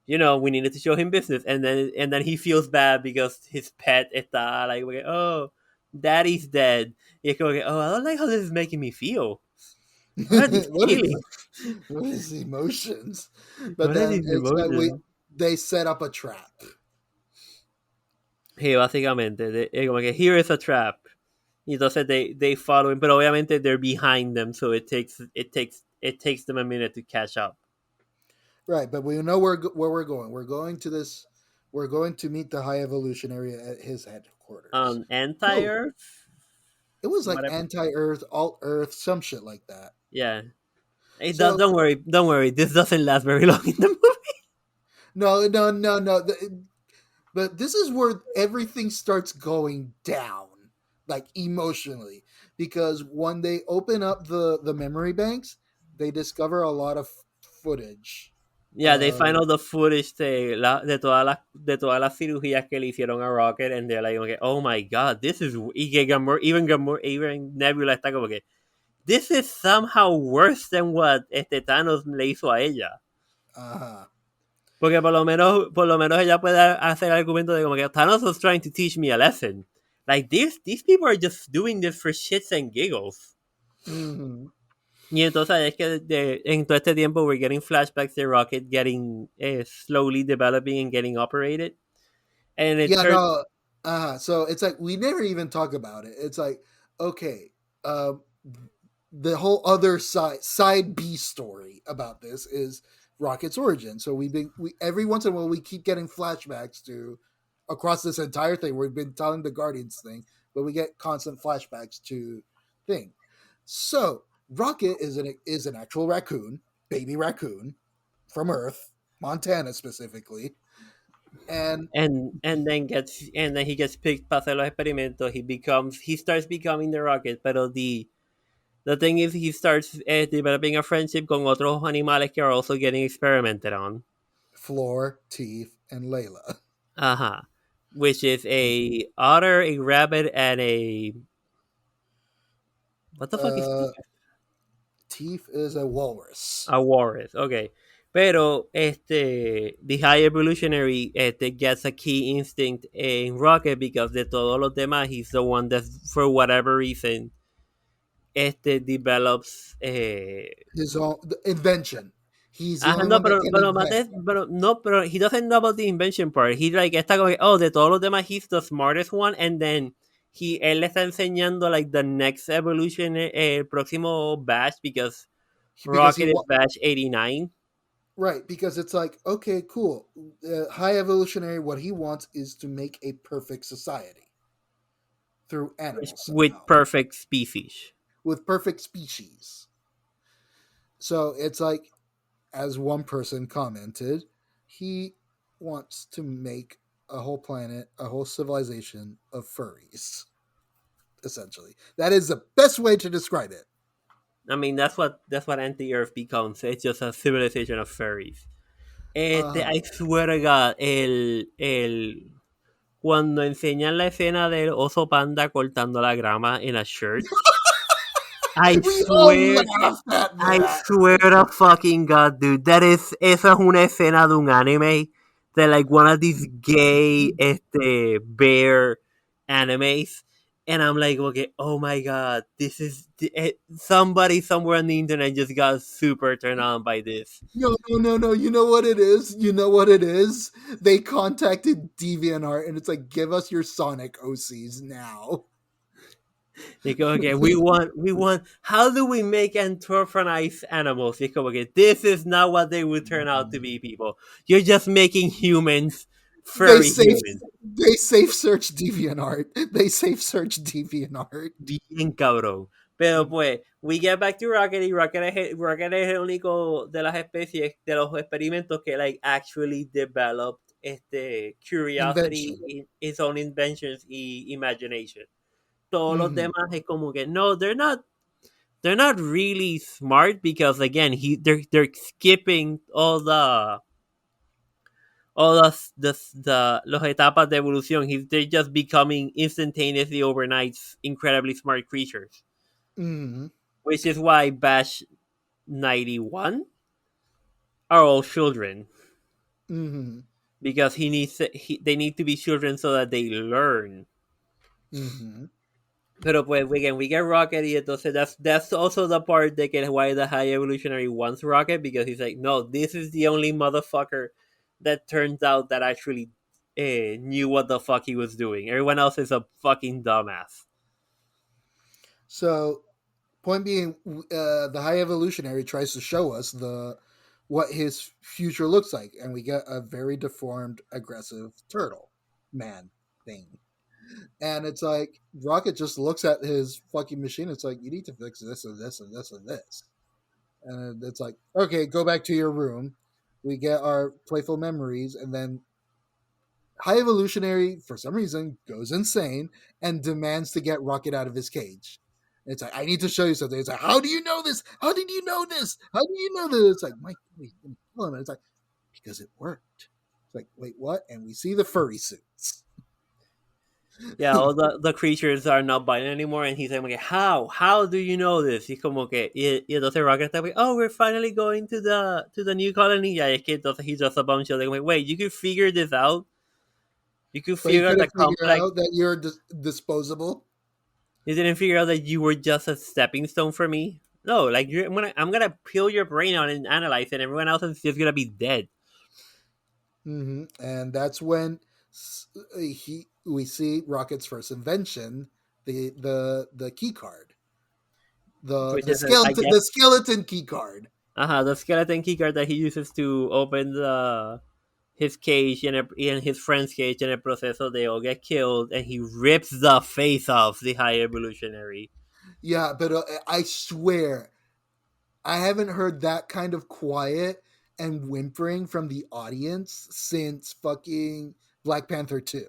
we needed to show him business, and then he feels bad because his pet está like, okay, oh, daddy's dead. Y es como que, oh, I don't like how this is making me feel. What are these feelings? What is emotions? But What are then these it's like emotions? they set up a trap. Sí, básicamente, como que here is a trap. Y entonces they follow him, pero obviamente they're behind them, so it takes them a minute to catch up. Right, but we know where we're going. We're going to this. We're going to meet the High Evolutionary at his headquarters. Anti-Earth? It was like Whatever. anti-Earth, alt-Earth, some shit like that. Yeah. Hey, So- don't worry. This doesn't last very long in the movie. No. But this is where everything starts going down, like emotionally, because when they open up the memory banks, they discover a lot of footage. Yeah, they find all the footage de todas las cirugías que le hicieron a Rocket, and they're like, okay, oh my god, this is even Nebula está como que this is somehow worse than what Thanos le hizo a ella. Uh-huh. Porque por lo menos ella puede hacer el argumento de como que Thanos was trying to teach me a lesson. like these people are just doing this for shits and giggles. Mm-hmm. Y entonces es que en todo este tiempo we're getting flashbacks de Rocket getting slowly developing and getting operated. And it Yeah, turns no. So it's like we never even talk about it. It's like, okay, um, the whole other side B story about this is Rocket's origin. So we every once in a while we keep getting flashbacks to across this entire thing. We've been telling the Guardians thing, but we get constant flashbacks to thing. So Rocket is an actual raccoon, baby raccoon from Earth, Montana specifically, and and then he gets picked para hacer los experimentos. He starts becoming the Rocket, pero the thing is he starts developing a friendship con otros animales que are also getting experimented on. Floor, Teeth, and Layla. Uh-huh. Which is a otter, a rabbit, and a what the fuck is Uh, Teeth is a walrus. a walrus? Okay. Pero the high evolutionary gets a key instinct in Rocket because de todos los demás, he's the one that for whatever reason develops His own invention. He's the ajá, only no, one that can invent. pero he doesn't know about the invention part. He like está como, oh, de todos los demás, he's the smartest one, and then él le está enseñando like the next evolution, el próximo batch, because Because he Rocket is batch 89. right, because it's like, okay, cool. High evolutionary, what he wants is to make a perfect society through animals With somehow, perfect species. with perfect species. So it's like, as one person commented, he wants to make a whole planet, a whole civilization of furries. Essentially, that is the best way to describe it. I mean, that's what anti-Earth becomes. It's just a civilization of fairies. I swear to God, cuando enseñan la escena del oso panda cortando la grama in a shirt, I We all swear, laughed at I that. swear to fucking God, dude, esa es una escena de un anime, de like one of these gay, bear animes. And I'm like, okay, oh my God, somebody somewhere on the internet just got super turned on by this. No, no, no, no. You know what it is? You know what it is? They contacted DeviantArt and it's like, give us your Sonic OCs now. They go, okay, we want, how do we make anthropomorphized animals? They go, okay, this is not what they would turn out to be, people. You're just making humans They furry safe humans. they safe search DeviantArt. They safe search DeviantArt. Bien cabrón. Pero pues, we get back to Rocket, y Rocket es el único de las especies, de los experimentos que like actually developed curiosity, Invention. in his own inventions y imagination. Todos los Mhm. demás es como que no, they're not really smart because again they're skipping all the los etapas de evolución. They're just becoming instantaneously overnight incredibly smart creatures, Mhm. which is why batch 91 are all children, Mhm. because they need to be children so that they learn. Mhm. Pero pues again, we get Rocket, y entonces that's also the part de que why the high evolutionary wants Rocket, because he's like, no, this is the only motherfucker that turns out that actually knew what the fuck he was doing. Everyone else is a fucking dumbass. So, point being, the high evolutionary tries to show us what his future looks like, and we get a very deformed, aggressive turtle man thing. And it's like Rocket just looks at his fucking machine. It's like, you need to fix this and this and this and this. And it's like, okay, go back to your room. We get our playful memories, and then High Evolutionary, for some reason, goes insane and demands to get Rocket out of his cage. And it's like, I need to show you something. It's like, how do you know this? How did you know this? How do you know this? It's like, Mike, he's gonna kill him. And it's like, because it worked. It's like, wait, what? And we see the furry suits. Yeah, all the creatures are not biting anymore, and he's like, okay, how do you know this? Y como que y entonces Rocket está like, oh, we're finally going to the new colony. Yeah, es que entonces he does a bunch of like, wait, you could figure this out You could But you figure out the couldn't figure complex. out that you're disposable. You didn't figure out that you were just a stepping stone for me. No, like I'm gonna peel your brain out and analyze it. And everyone else is just gonna be dead. And that's when we see Rocket's first invention, the key card, Which the is, I skeleton guess, the skeleton key card. the skeleton keycard that he uses to open his cage and his friend's cage. In the process, so they all get killed, and he rips the face off the high evolutionary. Yeah, but I swear, I haven't heard that kind of quiet and whimpering from the audience since fucking Black Panther 2.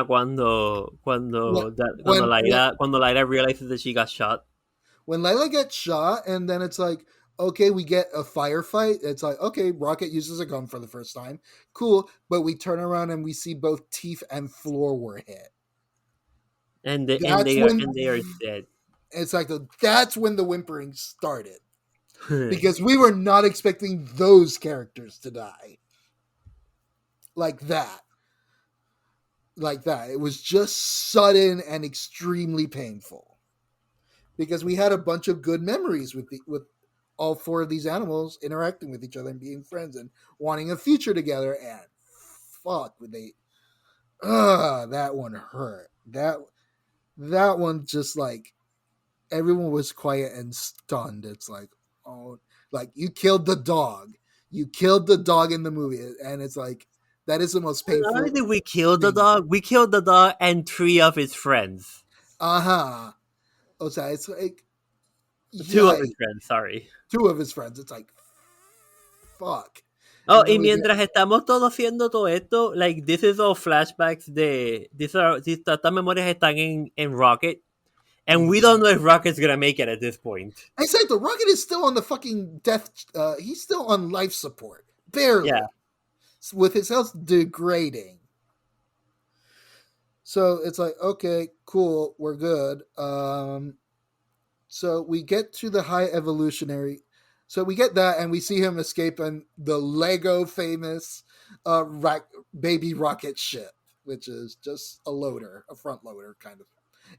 Cuando When Lyra realizes that she got shot. when Layla gets shot, and then it's like, okay, we get a firefight. It's like, okay, Rocket uses a gun for the first time. Cool. But we turn around and we see both Teeth and Floor were hit. And they are dead. It's like that's when the whimpering started. Because we were not expecting those characters to die. Like that. It was just sudden and extremely painful. Because we had a bunch of good memories with all four of these animals interacting with each other and being friends and wanting a future together, and fuck would they that one hurt. That one just like everyone was quiet and stunned. It's like, oh, like you killed the dog. You killed the dog in the movie, and it's like that is the most painful. Not only did we kill the dog, we killed the dog and 3 of his friends. O sea, it's like 2 of his friends, sorry. 2 of his friends. It's like, fuck. Oh, y mientras estamos todos haciendo todo esto, like, this is all flashbacks estas memorias están en Rocket, and we don't know if Rocket's gonna make it at this point. Exactly, Rocket is still on the fucking death, he's still on life support. Barely. Yeah. With his health degrading. So it's like, okay, cool, we're good. So we get to the high evolutionary. So we get that, and we see him escaping the Lego famous baby rocket ship, which is just a front loader kind of.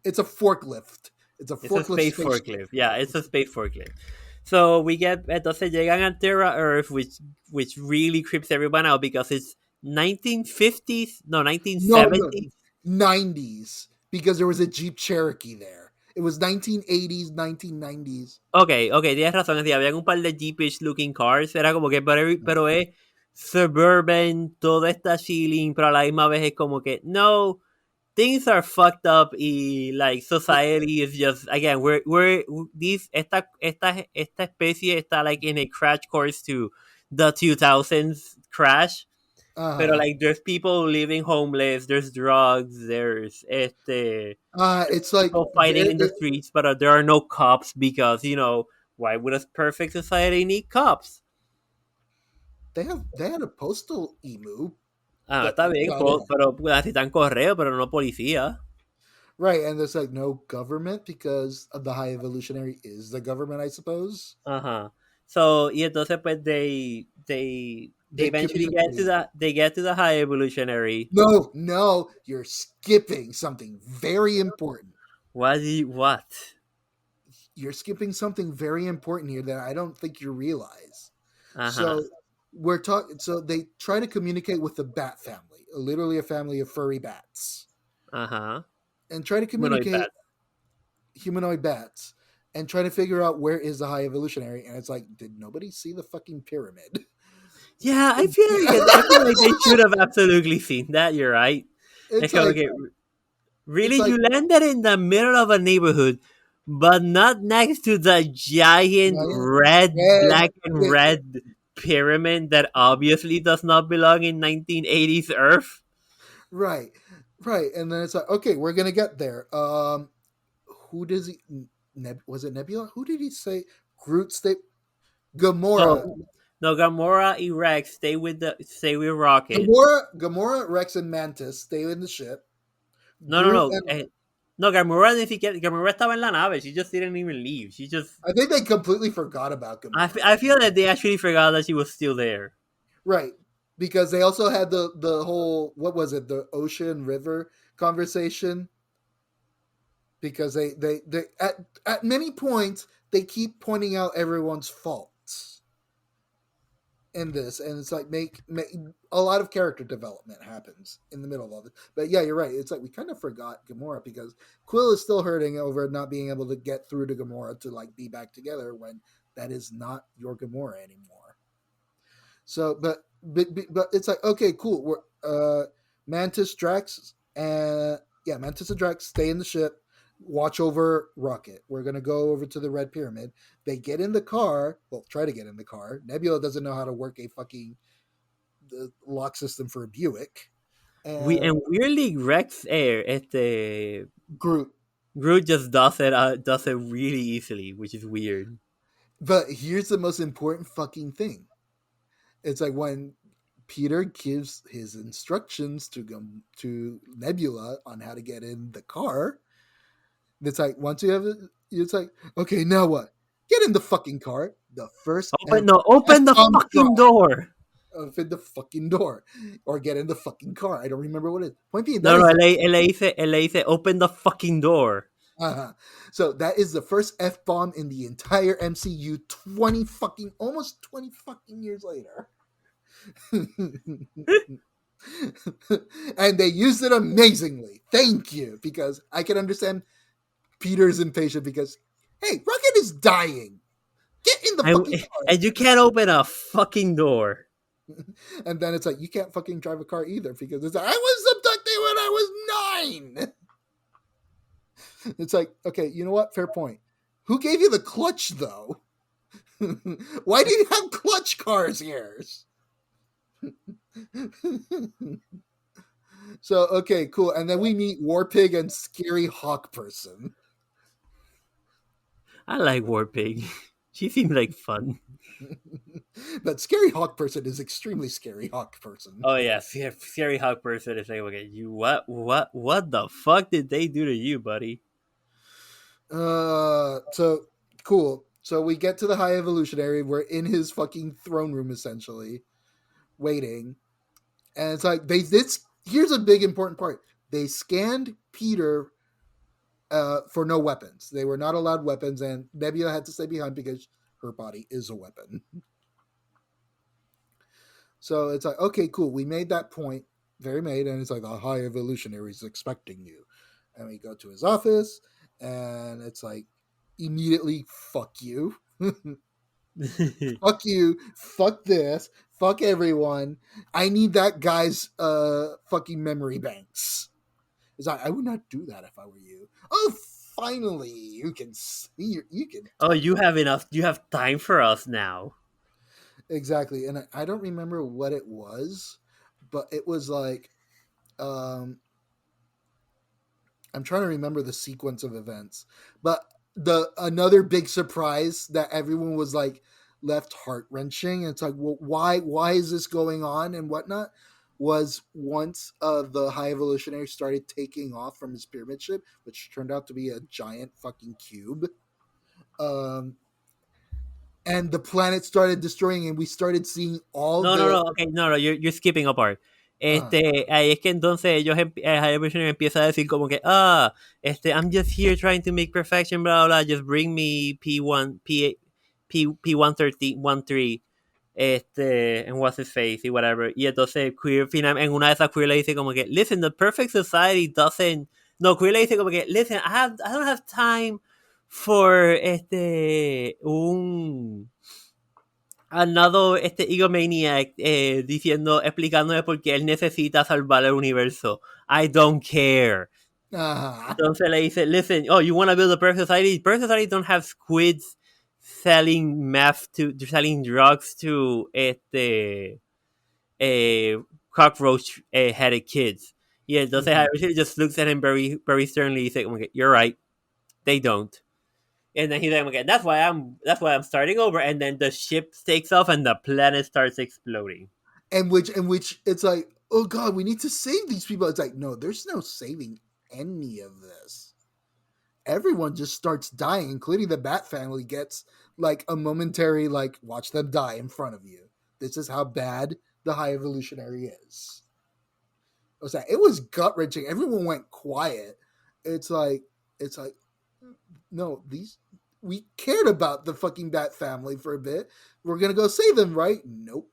It's a forklift. It's a space forklift. Yeah, it's a space forklift. So we get, entonces llegan a Terra Earth, which really creeps everyone out because it's 1950s, no, 1970s. No, 90s, because there was a Jeep Cherokee there. It was 1980s, 1990s. Okay, tienes razón. Sí, habían un par de Jeepish looking cars. Era como que, pero es suburban, todo está chilling, pero a la misma vez es como que, no, things are fucked up y like society is just, again, esta especie está like in a crash course to the 2000s crash. Pero like there's people living homeless, there's drugs, there's it's like people fighting in the streets, but there are no cops because, why would a perfect society need cops? They had a postal emu. Está bien, pero necesitan correo, pero no policía. Right, and there's like no government because of the high evolutionary is the government, I suppose. So, y entonces pues they eventually get to the high evolutionary. No, you're skipping something very important. What? You're skipping something very important here that I don't think you realize. So we're talking. So they try to communicate with the bat family, literally a family of furry bats. And try to communicate humanoid bats, and try to figure out where is the high evolutionary. And it's like, did nobody see the fucking pyramid? Yeah, I feel like they should have absolutely seen that. You're right. It's like, really, you landed in the middle of a neighborhood, but not next to the giant black and red pyramid that obviously does not belong in 1980s Earth. Right. And then it's like, okay, we're gonna get there. Who does he? Was it Nebula? Who did he say? Groot stay. Gamora. No, Gamora and Rex stay with Rocket. Gamora, Rex, and Mantis stay in the ship. No, Gamora estaba en la nave. She just didn't even leave. I think they completely forgot about Gamora. I feel that they actually forgot that she was still there. Right. because they also had the whole, what was it, the ocean river conversation, because they at many points they keep pointing out everyone's faults in this, and it's like make a lot of character development happens in the middle of all this. But yeah, you're right, it's like we kind of forgot Gamora, because Quill is still hurting over not being able to get through to Gamora to like be back together when that is not your Gamora anymore. So but it's like, okay, cool, we're Mantis, Drax, and Mantis and Drax stay in the ship, watch over Rocket. We're gonna go over to the Red Pyramid. They get in the car. Well, try to get in the car. Nebula doesn't know how to work a fucking the lock system for a Buick. And Weirdly Rex at the Groot. Groot just does it really easily, which is weird. But here's the most important fucking thing. It's like when Peter gives his instructions to Nebula on how to get in the car. It's like, once you have it, it's like, okay, now what? Get in the fucking car. The first open the fucking door. Open the fucking door, or get in the fucking car. I don't remember what it is. Point being, No, él le dice, open the fucking door. So that is the first F-bomb in the entire MCU 20 fucking years later. And they used it amazingly. Thank you, because I can understand Peter's impatient because, hey, Rocket is dying. Get in the fucking car. And you can't open a fucking door. And then it's like, you can't fucking drive a car either, because it's like, I was abducted when I was 9. It's like, okay, you know what? Fair point. Who gave you the clutch, though? Why do you have clutch cars here? So, okay, cool. And then we meet Warpig and Scary Hawk Person. I like Warpig. She seems like fun. But Scary Hawk Person is extremely Scary Hawk Person. Oh yeah, Scary Hawk Person is like, okay, you what the fuck did they do to you, buddy? So cool. So we get to the High Evolutionary. We're in his fucking throne room, essentially, waiting. And it's like, here's a big important part. They scanned Peter for no weapons. They were not allowed weapons, and Nebula had to stay behind because her body is a weapon. So it's like, okay, cool. We made that point. Very made. And it's like, the High Evolutionary is expecting you. And we go to his office, and it's like, immediately, fuck you. Fuck you. Fuck this. Fuck everyone. I need that guy's fucking memory banks. It's like, I would not do that if I were you. Oh, finally, you can see. You can. Oh, you have enough. You have time for us now. Exactly, and I don't remember what it was, but it was like, I'm trying to remember the sequence of events. But another big surprise that everyone was like left heart wrenching. It's like, well, why is this going on and whatnot? Was once the High Evolutionary started taking off from his pyramid ship, which turned out to be a giant fucking cube. And the planet started destroying, and we started seeing all No, you're skipping a part. Ahí es que entonces High Evolutionary empieza a decir como que, I'm just here trying to make perfection, blah, blah, just bring me P1, P113, and what's his face, y whatever. Y entonces Queer, en una de esas Queer le dice como que, listen, the perfect society doesn't, no, Queer le dice como que, listen, I don't have time for another egomaniac explicándome por qué él necesita salvar el universo. I don't care. Entonces le dice, listen, you want to build a perfect society? Perfect society don't have squids selling selling drugs to cockroach headed kids. Y entonces Harry just looks at him very, very sternly y dice, okay, you're right, they don't. And then he's like, okay, that's why I'm starting over. And then the ship takes off and the planet starts exploding. And which it's like, oh god, we need to save these people. It's like, no, there's no saving any of this. Everyone just starts dying, including the Bat family gets like a momentary, like, watch them die in front of you. This is how bad the High Evolutionary is. It was gut wrenching. Everyone went quiet. It's like no, we cared about the fucking Bat family for a bit. We're gonna go save them, right? Nope.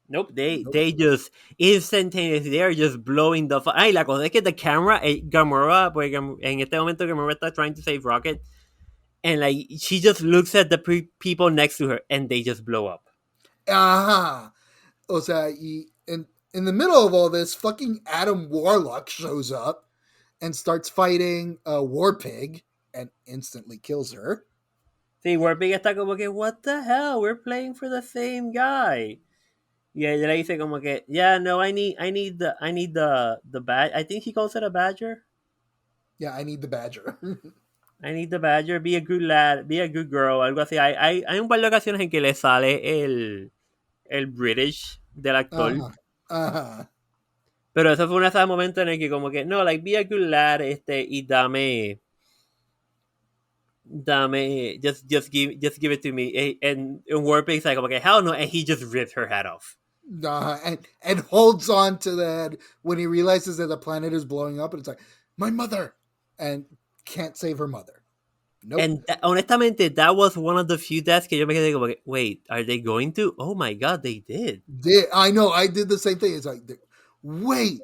Nope, they just instantaneously they're just blowing the Ay, la cosa es que the camera, Gamora, porque en este momento Gamora está trying to save Rocket, and like she just looks at the people next to her, and they just blow up. Aha. In the middle of all this, fucking Adam Warlock shows up and starts fighting War Pig and instantly kills her. Sí, Warpig está como que, what the hell, we're playing for the same guy. Y ella le dice como que, yeah, no, I need the badge. I think he calls it a badger. Yeah, I need the badger. I need the badger, be a good lad, be a good girl, algo así. Hay un par de ocasiones en que le sale el British del actor. Pero eso fue uno de esos momentos en el que como que, no, like, be a good lad, y dame, just give it to me. And Warpig's like, okay, hell no, and he just ripped her head off. And holds on to that when he realizes that the planet is blowing up, and it's like, my mother, and can't save her mother. Nope. And honestamente, that was one of the few deaths que yo me quedé como, wait, are they going to? Oh my god, they did. I know, I did the same thing. It's like, wait,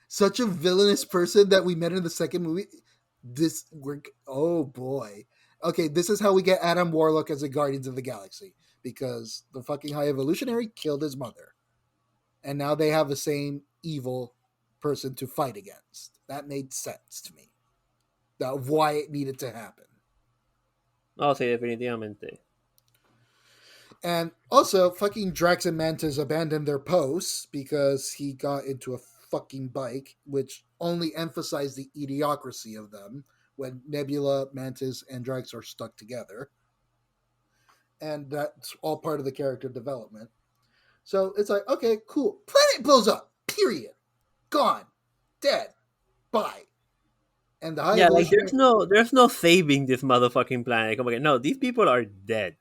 such a villainous person that we met in the second movie. Oh boy. Okay, this is how we get Adam Warlock as a Guardians of the Galaxy, because the fucking High Evolutionary killed his mother. And now they have the same evil person to fight against. That made sense to me. Of why it needed to happen. Oh, sí, definitivamente. And also, fucking Drax and Mantis abandoned their posts because he got into a fucking bike, which only emphasized the idiocracy of them when Nebula, Mantis, and Drax are stuck together. And that's all part of the character development. So it's like, okay, cool. Planet blows up. Period. Gone. Dead. Bye. And the yeah, like there's no saving this motherfucking planet. Come on, no, these people are dead.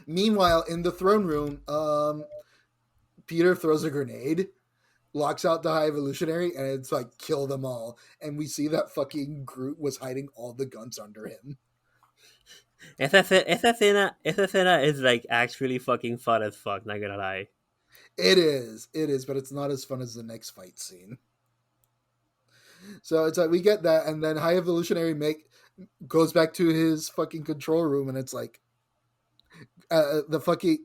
Meanwhile, in the throne room, Peter throws a grenade, locks out the High Evolutionary, and it's like, kill them all. And we see that fucking Groot was hiding all the guns under him. Esa escena is like actually fucking fun as fuck, not gonna lie. It is, but it's not as fun as the next fight scene. So it's like, we get that, and then High Evolutionary goes back to his fucking control room, and it's like, the fucking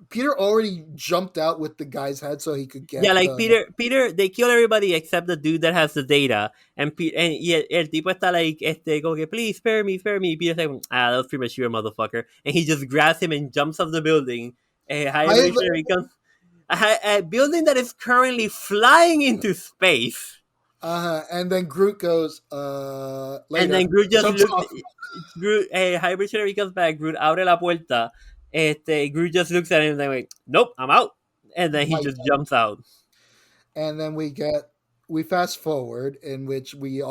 Peter already jumped out with the guy's head so he could get. Yeah, like Peter, they kill everybody except the dude that has the data, and el tipo está like, como que, please spare me. Peter's like, that was premature, motherfucker, and he just grabs him and jumps off the building. High Evolutionary comes, a building that is currently flying into space. And then Groot goes, later. And then Groot just looks. High Evolutionary comes back. Groot abre la puerta. Groot just looks at him and like, nope, I'm out. And then he just jumps out. And then we fast forward in which we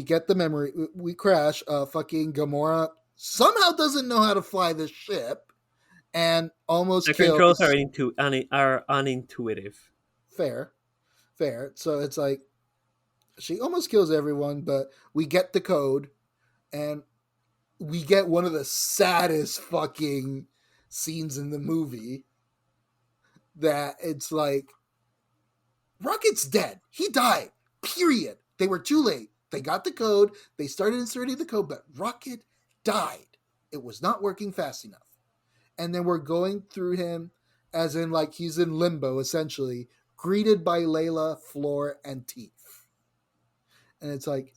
get the memory. We crash. Fucking Gamora somehow doesn't know how to fly the ship, and almost the kills. Controls are unintuitive. Fair. So it's like, she almost kills everyone, but we get the code, and we get one of the saddest fucking scenes in the movie. That it's like, Rocket's dead. He died. Period. They were too late. They got the code. They started inserting the code, but Rocket died. It was not working fast enough. And then we're going through him as in like he's in limbo, essentially, greeted by Layla, Floor, and Teef. And it's like,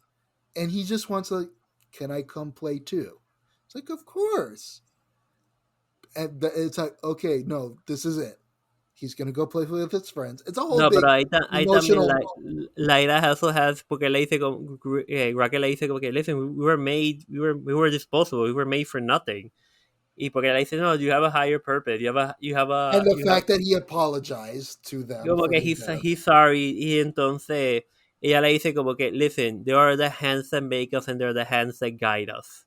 and he just wants to, can I come play too? It's like, of course. And it's like, okay, no, this is it. He's going to go play with his friends. It's a whole big emotional... Layla also has, porque le dice, Rocket le dice, okay, listen, we were disposable. We were made for nothing. Y porque le dice, no, you have a higher purpose. You have a... And the fact that he apologized to them. Como que he's sorry. Y entonces... Ella le dice como que, listen, there are the hands that make us and there are the hands that guide us.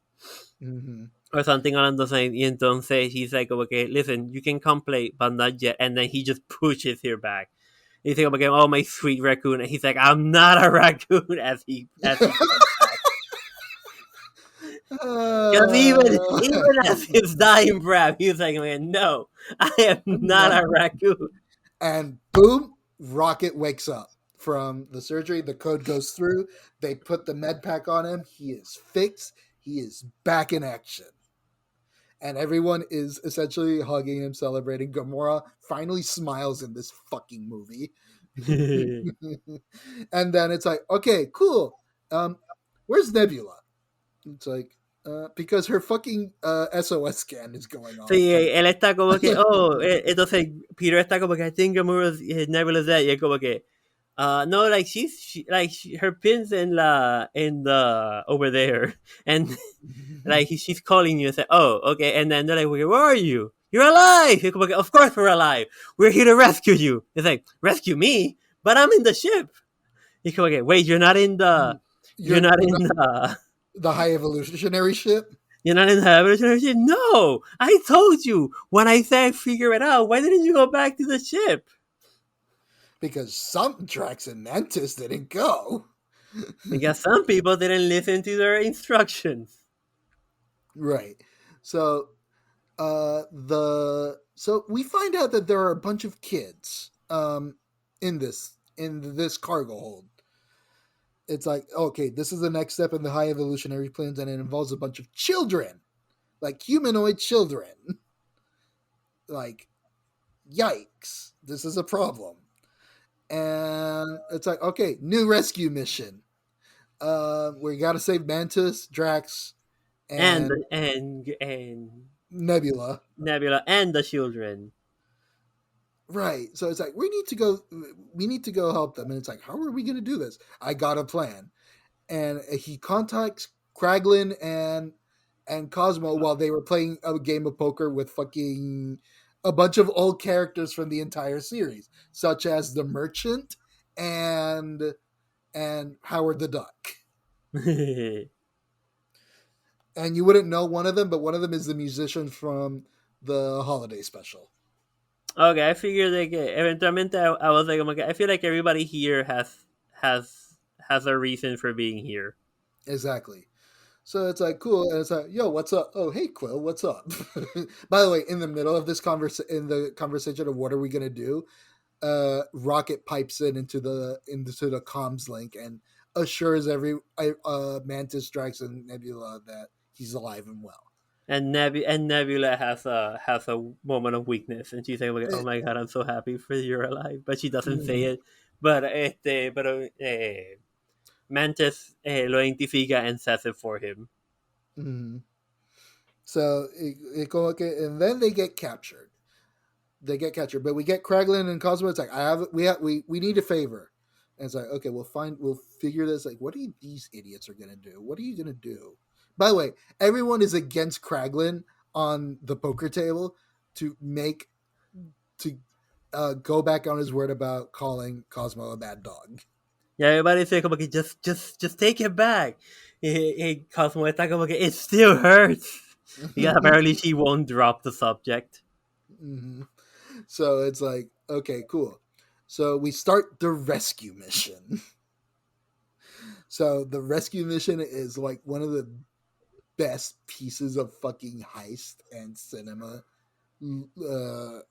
Mm-hmm. Or something along those lines. Y entonces he's like, como que, listen, you can come play, but not yet. And then he just pushes her back. He's like, oh my sweet raccoon, and he's like, I'm not a raccoon as he comes back. Because even as his dying breath, he's like, no, I am not a raccoon. And boom, Rocket wakes up from the surgery. The code goes through. They put the med pack on him. He is fixed. He is back in action. And everyone is essentially hugging him, celebrating. Gamora finally smiles in this fucking movie. And then it's like, okay, cool. Where's Nebula? It's like, because her fucking SOS scan is going on. Sí, él está como que, entonces Peter está como que, I think Nebula's dead. Y es como que, no, like her pin's in the over there, and like she's calling you and say, oh, okay, and then they're like, where are you? You're alive. You're like, of course we're alive. We're here to rescue you. It's like, rescue me, but I'm in the ship. He's like, wait, you're not in the high evolutionary ship. You're not in the evolutionary ship. No, I told you when I said figure it out. Why didn't you go back to the ship? Because some Drax and Mantis didn't go. Because some people didn't listen to their instructions. Right. So so we find out that there are a bunch of kids in this cargo hold. It's like, okay, this is the next step in the high evolutionary plans, and it involves a bunch of children, like humanoid children. Like, yikes, this is a problem. And it's like, okay, new rescue mission. We gotta save Mantis, Drax, and Nebula, and the children. Right. So it's like we need to go help them. And it's like, how are we gonna do this? I got a plan. And he contacts Kraglin and Cosmo while they were playing a game of poker with fucking a bunch of old characters from the entire series, such as the Merchant and Howard the Duck. And you wouldn't know one of them, but one of them is the musician from the holiday special. Okay, I figured like eventualmente I was like, oh my God, I feel like everybody here has a reason for being here. Exactly. So it's like, cool, and it's like, yo, what's up? Oh, hey, Quill, what's up? By the way, in the middle of this conversation of what are we gonna do, Rocket pipes into the comms link and assures Mantis, Drax, and Nebula that he's alive and well. And Nebula has a moment of weakness, and she's like, "Oh my God, I'm so happy for you're alive," but she doesn't say it. But Mantis lo identifica and says it for him. Mm-hmm. So and then they get captured. But we get Kraglin and Cosmo. It's like we need a favor, and it's like, okay, we'll figure this. Like, what are these idiots are gonna do? What are you gonna do? By the way, everyone is against Kraglin on the poker table to go back on his word about calling Cosmo a bad dog. Yeah, everybody's like, okay, just take it back. Cosmo está como que it still hurts. Yeah, apparently she won't drop the subject. Mm-hmm. So it's like, okay, cool. So we start the rescue mission. So the rescue mission is like one of the best pieces of fucking heist and cinema,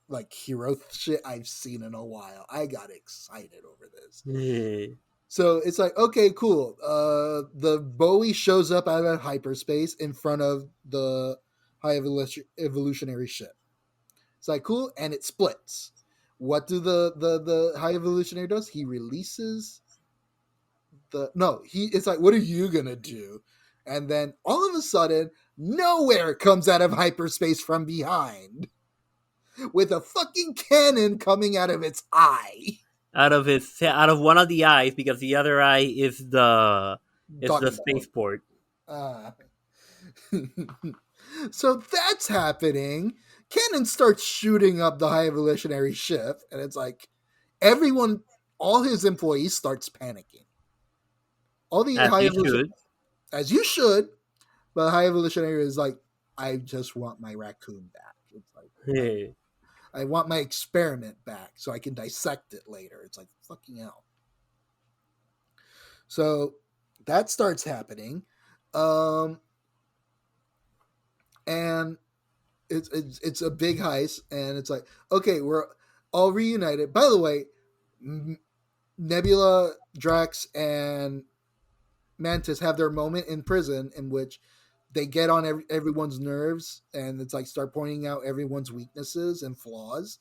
like hero shit I've seen in a while. I got excited over this. Yeah. So it's like, okay, cool. The Bowie shows up out of hyperspace in front of the high evolutionary ship. It's like, cool, and it splits. What do the high evolutionary does? He releases it's like, what are you gonna do? And then all of a sudden, Nowhere comes out of hyperspace from behind with a fucking cannon coming out of its eye. Out of one of the eyes, because the other eye is the spaceport. So that's happening. Cannon starts shooting up the high evolutionary ship, and it's like all his employees starts panicking. All the as you should, but high evolutionary is like, I just want my raccoon back. It's like, hey. I want my experiment back so I can dissect it later. It's like, fucking hell. So that starts happening. And it's a big heist, and it's like, okay, we're all reunited. By the way, Nebula, Drax, and Mantis have their moment in prison in which they get on everyone's nerves, and it's like start pointing out everyone's weaknesses and flaws,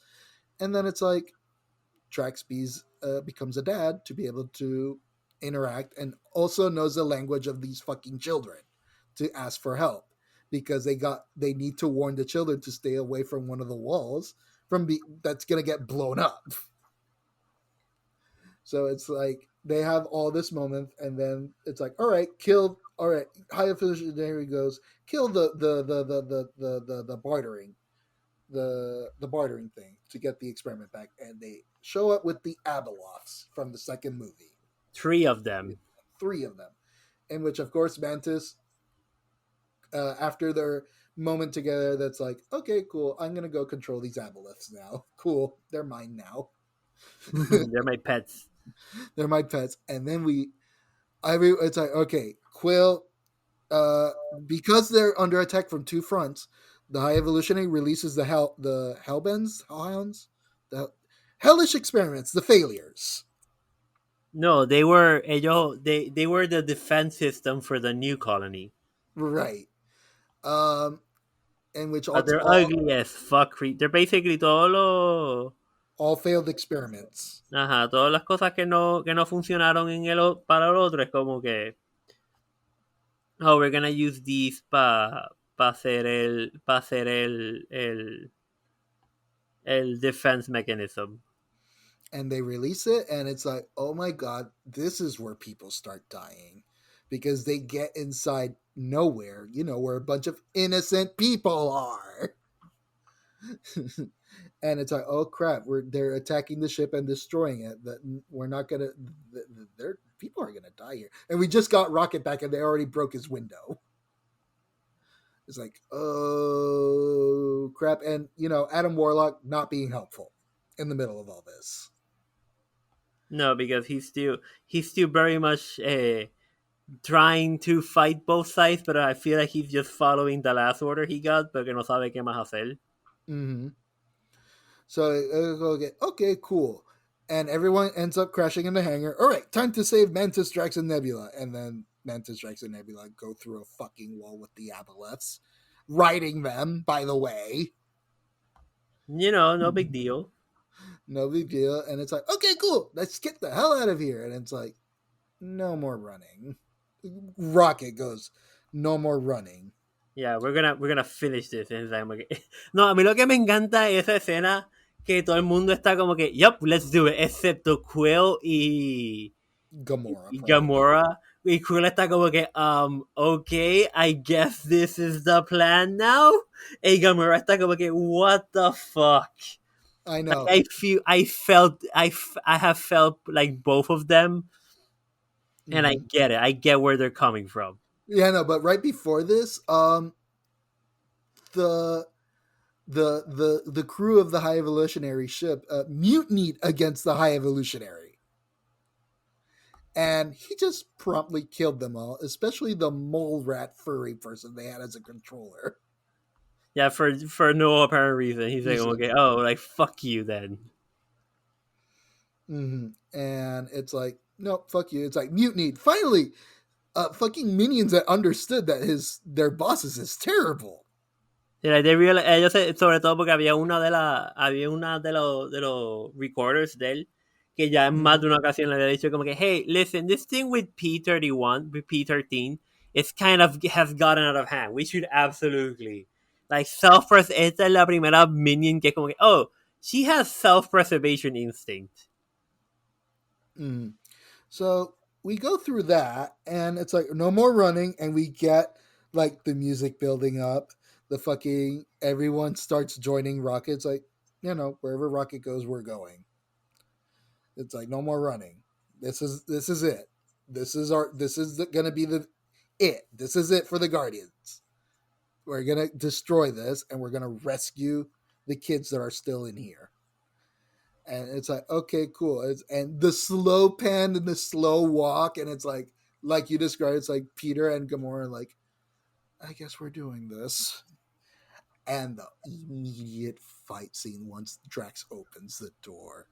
and then it's like Drax becomes a dad to be able to interact and also knows the language of these fucking children to ask for help because they need to warn the children to stay away from one of the walls that's gonna get blown up. So it's like they have all this moment, and then it's like, all right, high evolutionary goes, kill the bartering, the bartering thing to get the experiment back, and they show up with the Abeloths from the second movie. 3 of them. 3 of them, in which of course Mantis, after their moment together, that's like, okay, cool, I'm gonna go control these Abeloths now. Cool, they're mine now. They're my pets. They're my pets. And then it's like, okay, Quill, because they're under attack from 2 fronts, the High Evolutionary releases the Hellhounds, the hellish experiments, the failures. No, they were they were the defense system for the new colony. Right. In which they're ugly as fuck. They're basically all failed experiments. Ajá, todas las cosas que no funcionaron para el otro es como que we're gonna use these para hacer el defense mechanism. And they release it, and it's like, oh my god, this is where people start dying. Because they get inside nowhere, where a bunch of innocent people are. And it's like, oh crap, they're attacking the ship and destroying it. That we're not gonna, people are gonna die here. And we just got Rocket back, and they already broke his window. It's like, oh crap. And Adam Warlock not being helpful in the middle of all this. No, because he's still very much trying to fight both sides, but I feel like he's just following the last order he got, porque no sabe qué más hacer. Mm-hmm. So, okay, cool. And everyone ends up crashing in the hangar. All right, time to save Mantis, Drax, and Nebula. And then Mantis, Drax, and Nebula go through a fucking wall with the Aboleths, riding them, by the way. No big deal. No big deal. And it's like, okay, cool, let's get the hell out of here. And it's like, no more running. Rocket goes, no more running. Yeah, we're gonna finish this. No, a mí lo que me encanta es esa escena que todo el mundo está como que, yep, let's do it, excepto Quill y Gamora. Y Quill está como que, okay, I guess this is the plan now. Y Gamora está como que, what the fuck? I know. Like, I have felt like both of them, and I get it. I get where they're coming from. Yeah, no, but right before this, the crew of the High Evolutionary ship mutinied against the High Evolutionary, and he just promptly killed them all, especially the mole rat furry person they had as a controller. Yeah, for no apparent reason. He's like, okay, like, fuck you then. Mm-hmm. And it's like, no, fuck you. It's like, mutinied. Finally, fucking minions that understood that their bosses is terrible. Yeah, they realized, ellos, sobre todo porque había una de los recorders de él que ya en más de una ocasión le había dicho como que, hey, listen, this thing with P-13, with P-13, it's kind of has gotten out of hand. We should absolutely, like, esta es la primera minion que como que, oh, she has self-preservation instinct. So we go through that, and it's like, no more running, and we get, like, the music building up. The fucking, everyone starts joining Rocket. It's like, wherever Rocket goes, we're going. It's like, no more running. This is it. This is gonna be it. This is it for the Guardians. We're gonna destroy this, and we're gonna rescue the kids that are still in here. And it's like, okay, cool. And the slow pan and the slow walk, and it's like you described, it's like Peter and Gamora, like, I guess we're doing this. And the immediate fight scene once Drax opens the door.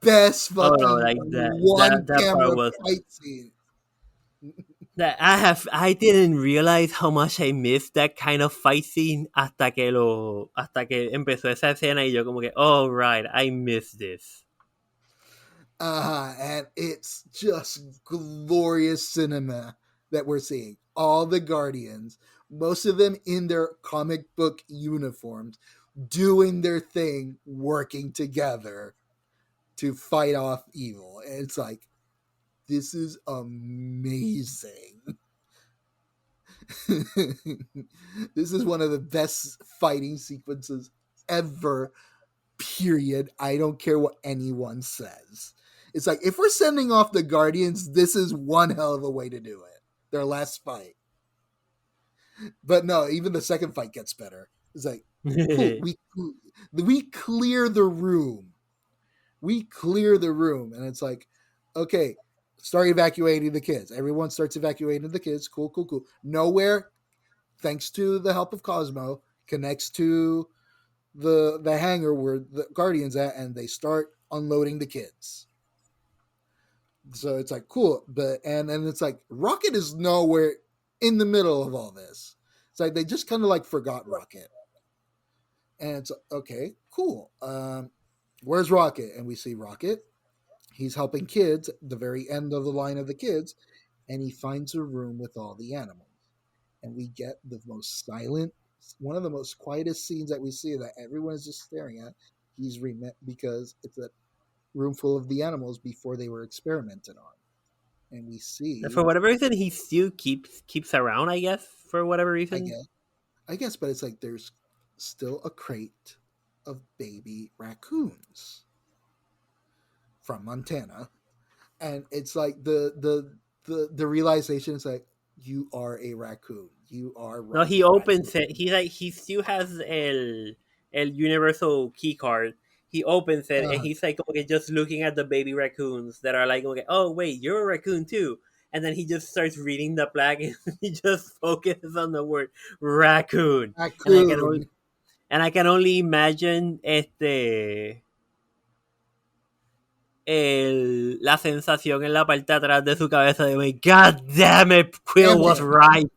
Best fucking one that part camera was fight scene. that I didn't realize how much I missed that kind of fight scene hasta que empezó esa escena y yo como que, oh right, I missed this. And it's just glorious cinema that we're seeing. All the Guardians, most of them in their comic book uniforms, doing their thing, working together to fight off evil. And it's like, this is amazing. This is one of the best fighting sequences ever, period. I don't care what anyone says. It's like, if we're sending off the Guardians, this is one hell of a way to do it. Their last fight. But no, even the second fight gets better. It's like, cool, we clear the room. We clear the room. And it's like, okay, start evacuating the kids. Everyone starts evacuating the kids. Cool. Nowhere, thanks to the help of Cosmo, connects to the hangar where the Guardians at, and they start unloading the kids. So it's like, cool. But and it's like, Rocket is nowhere in the middle of all this. It's like they just kind of like forgot Rocket. And it's okay, cool. Where's Rocket? And we see Rocket. He's helping kids at the very end of the line of the kids, and he finds a room with all the animals. And we get the most silent, one of the most quietest scenes that we see that everyone is just staring at. He's because it's a room full of the animals before they were experimented on. And we see, for whatever reason, he still keeps around, I guess, for whatever reason. I guess, but it's like there's still a crate of baby raccoons from Montana, and it's like the realization is like, you are a raccoon. You are. No, he opens it. He still has el universal key card. He opens it and he's like, okay, just looking at the baby raccoons that are like, okay, oh wait, you're a raccoon too. And then he just starts reading the plaque and he just focuses on the word raccoon. And I can only imagine la sensación en la parte de atrás de su cabeza de, God damn it, Quill was right.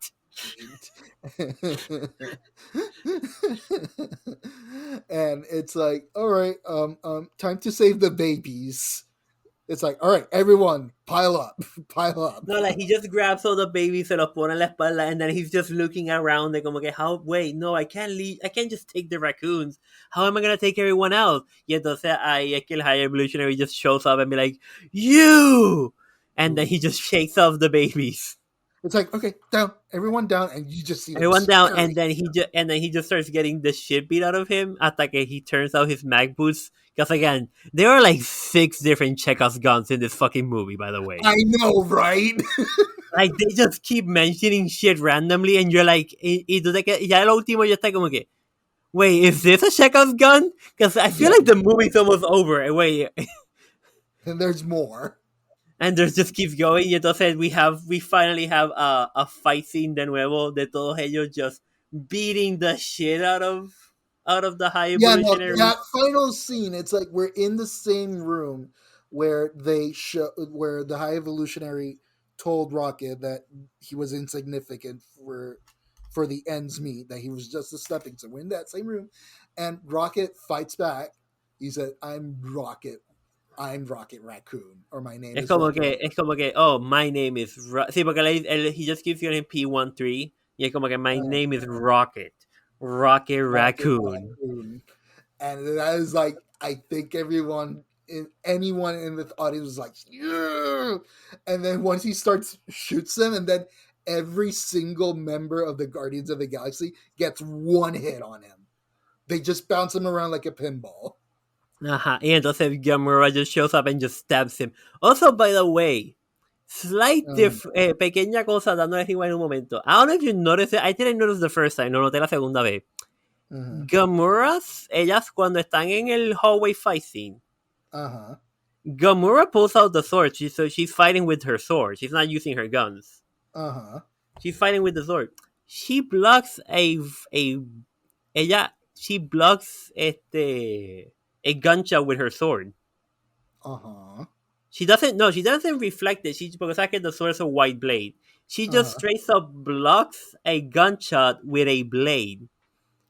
And it's like, all right, time to save the babies. It's like, all right, everyone, pile up. No, like he just grabs all the babies, se los pone en la espalda, and then he's just looking around, like, como que, wait, no, I can't leave, I can't just take the raccoons. How am I gonna take everyone else? Y entonces ahí es que el High Evolutionary just shows up and be like, you! And then he just shakes off the babies. It's like, okay, down, everyone down, and you just see everyone down, and then he just starts getting the shit beat out of him hasta que he turns out his mag boots. Because again, there are like 6 different Chekhov guns in this fucking movie, by the way. I know, right? Like they just keep mentioning shit randomly, and you're like, ya lo último ya está como que, wait, is this a Chekhov gun? Because I feel like the movie's almost over. And wait, and there's more. And there just keeps going. Y entonces we finally have a fight scene de nuevo de todos ellos just beating the shit out of the High Evolutionary. That final scene, it's like we're in the same room where where the High Evolutionary told Rocket that he was insignificant for the ends meet, that he was just a stepping stone. We're in that same room, and Rocket fights back. He said, I'm Rocket Raccoon, or my name is Rocket. Es como que, oh, my name is sí, porque he just keeps getting P13 y es como que my name is Rocket Raccoon. And that is like, I think anyone in the audience was like, yeah! And then once he shoots them, and then every single member of the Guardians of the Galaxy gets one hit on him. They just bounce him around like a pinball. Ajá, y entonces Gamora just shows up and just stabs him. Also, by the way, slight pequeña cosa dándole igual en un momento. I don't know if you noticed it. I didn't notice the first time, no noté la segunda vez. Uh-huh. Gamuras, ellas cuando están en el hallway fight scene, Uh-huh. Gamura pulls out the sword. So she's fighting with her sword. She's not using her guns. Uh-huh. She's fighting with the sword. She blocks she blocks a gunshot with her sword. Uh-huh. She doesn't reflect it. Because I get the sword is a white blade. She just Uh-huh. straight up blocks a gunshot with a blade.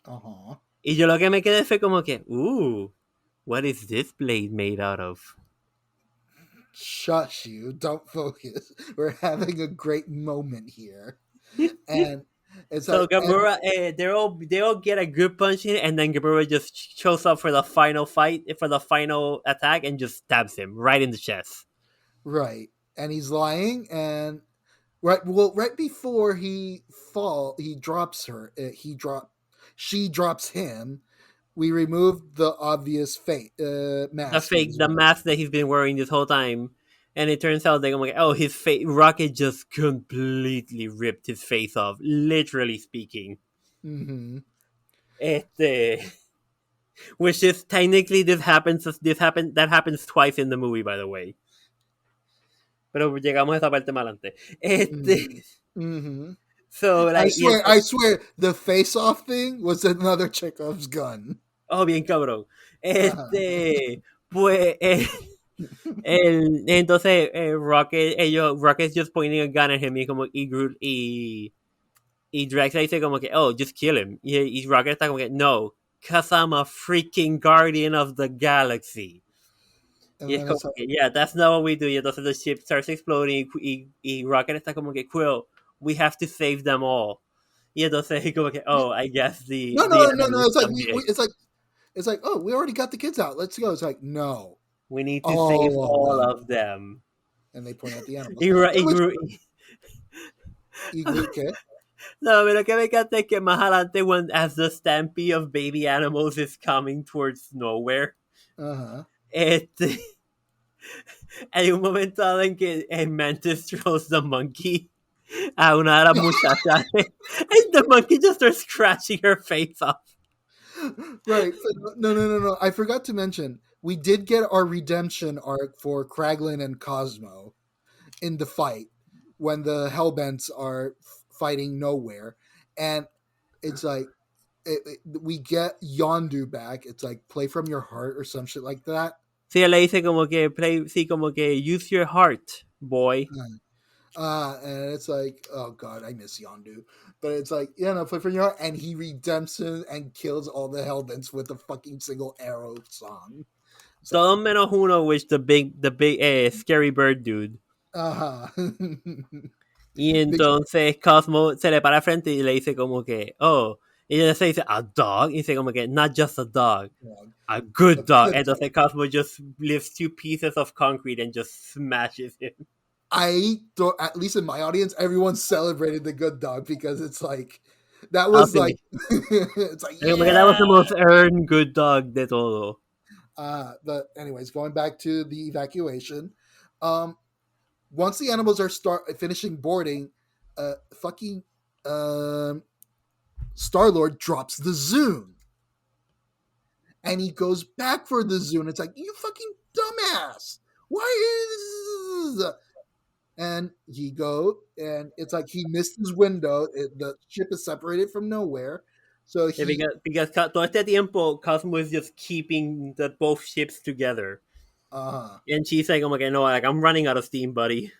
Uh-huh. Y yo lo que me quedé fue como que, what is this blade made out of? Shush you, don't focus. We're having a great moment here. And it's So like Gamora, they all get a good punch in, and then Gamora just shows up for the final fight, for the final attack, and just stabs him right in the chest. right. And he's lying, and right before he drops her. She drops him. We remove the obvious mask. The mask that he's been wearing this whole time, and it turns out that his face, Rocket just completely ripped his face off, literally speaking. Mm-hmm. Which is technically that happens twice in the movie, by the way. Pero llegamos a esa parte más adelante. Mm-hmm. So, like, I swear, the face-off thing was another Chekhov's gun. Oh, bien cabrón. Pues, entonces, Rocket's just pointing a gun at him y Drax dice como que, oh, just kill him. Y Rocket está como que, no, cause I'm a freaking guardian of the galaxy. Y es como que, yeah, that's not what we do. Y entonces the ship starts exploding y Rocket está como que, Quill, we have to save them all. Y entonces como que, oh, I guess no. It's like, oh, we already got the kids out. Let's go. It's like, no, we need to save all of them. And they point out the animals. No, pero que me encanta es que más adelante, as the stampede of baby animals is coming towards nowhere, hay un momento dado en que Mantis throws the monkey a una de las muchachas, and the monkey just starts scratching her face off. Right. No. I forgot to mention, we did get our redemption arc for Kraglin and Cosmo in the fight when the Hellbents are fighting nowhere. And it's like, we get Yondu back. It's like, play from your heart or some shit like that. Sí, él le dice como que use your heart, boy. And it's like, oh god, I miss Yondu. But it's like, play from your heart, and he redempts him and kills all the Hellbents with a fucking single arrow song. Todo menos uno, which the big scary bird dude. Y entonces Cosmo se le para frente y le dice como que, oh, y ella se dice, a dog, y dice como que, not just a dog, a good dog. Entonces Cosmo just lifts 2 pieces of concrete and just smashes him. I thought, at least in my audience, everyone celebrated the good dog because it's like, that was like, it's like, yeah. That was the most earned good dog de todo. But anyways, going back to the evacuation, once the animals are finishing boarding, fucking Star-Lord drops the Zune. And he goes back for the Zune. It's like, you fucking dumbass. Why is... And he and it's like he missed his window. The ship is separated from nowhere. So because todo este tiempo, Cosmo is just keeping both ships together. And she's like, oh my god, no, like, I'm running out of steam, buddy.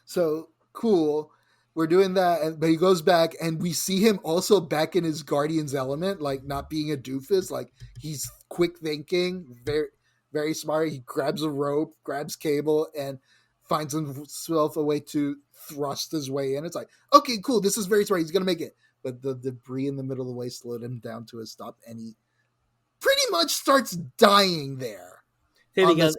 So, cool. We're doing that, but he goes back, and we see him also back in his Guardian's element, like, not being a doofus. Like, he's quick thinking, very, very smart. He grabs a rope, grabs cable, and finds himself a way to thrust his way in. It's like, okay, cool, this is very smart. He's going to make it. But the debris in the middle of the way slowed him down to a stop, and he pretty much starts dying there. Sí, because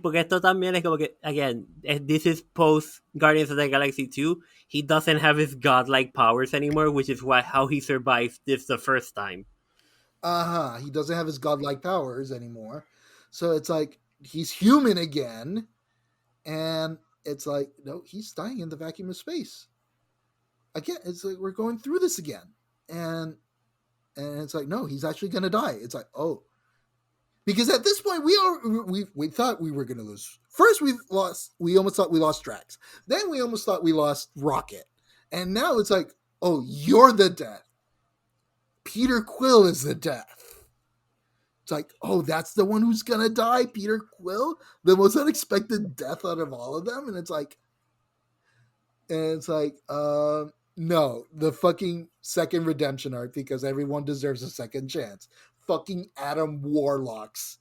porque esto también es como que, again, this is post Guardians of the Galaxy 2. He doesn't have his godlike powers anymore, which is how he survived this the first time. He doesn't have his godlike powers anymore. So it's like, he's human again. And it's like, no, he's dying in the vacuum of space. Again, it's like, we're going through this again. and it's like, no, he's actually gonna die. It's like, oh, because at this point we thought we were gonna lose. First we almost thought we lost Drax. Then we almost thought we lost Rocket, and now it's like, oh, you're the death. Peter Quill is the death. It's like, oh, that's the one who's gonna die, Peter Quill, the most unexpected death out of all of them, and it's like, no, the fucking second redemption arc, because everyone deserves a second chance. Fucking Adam Warlocks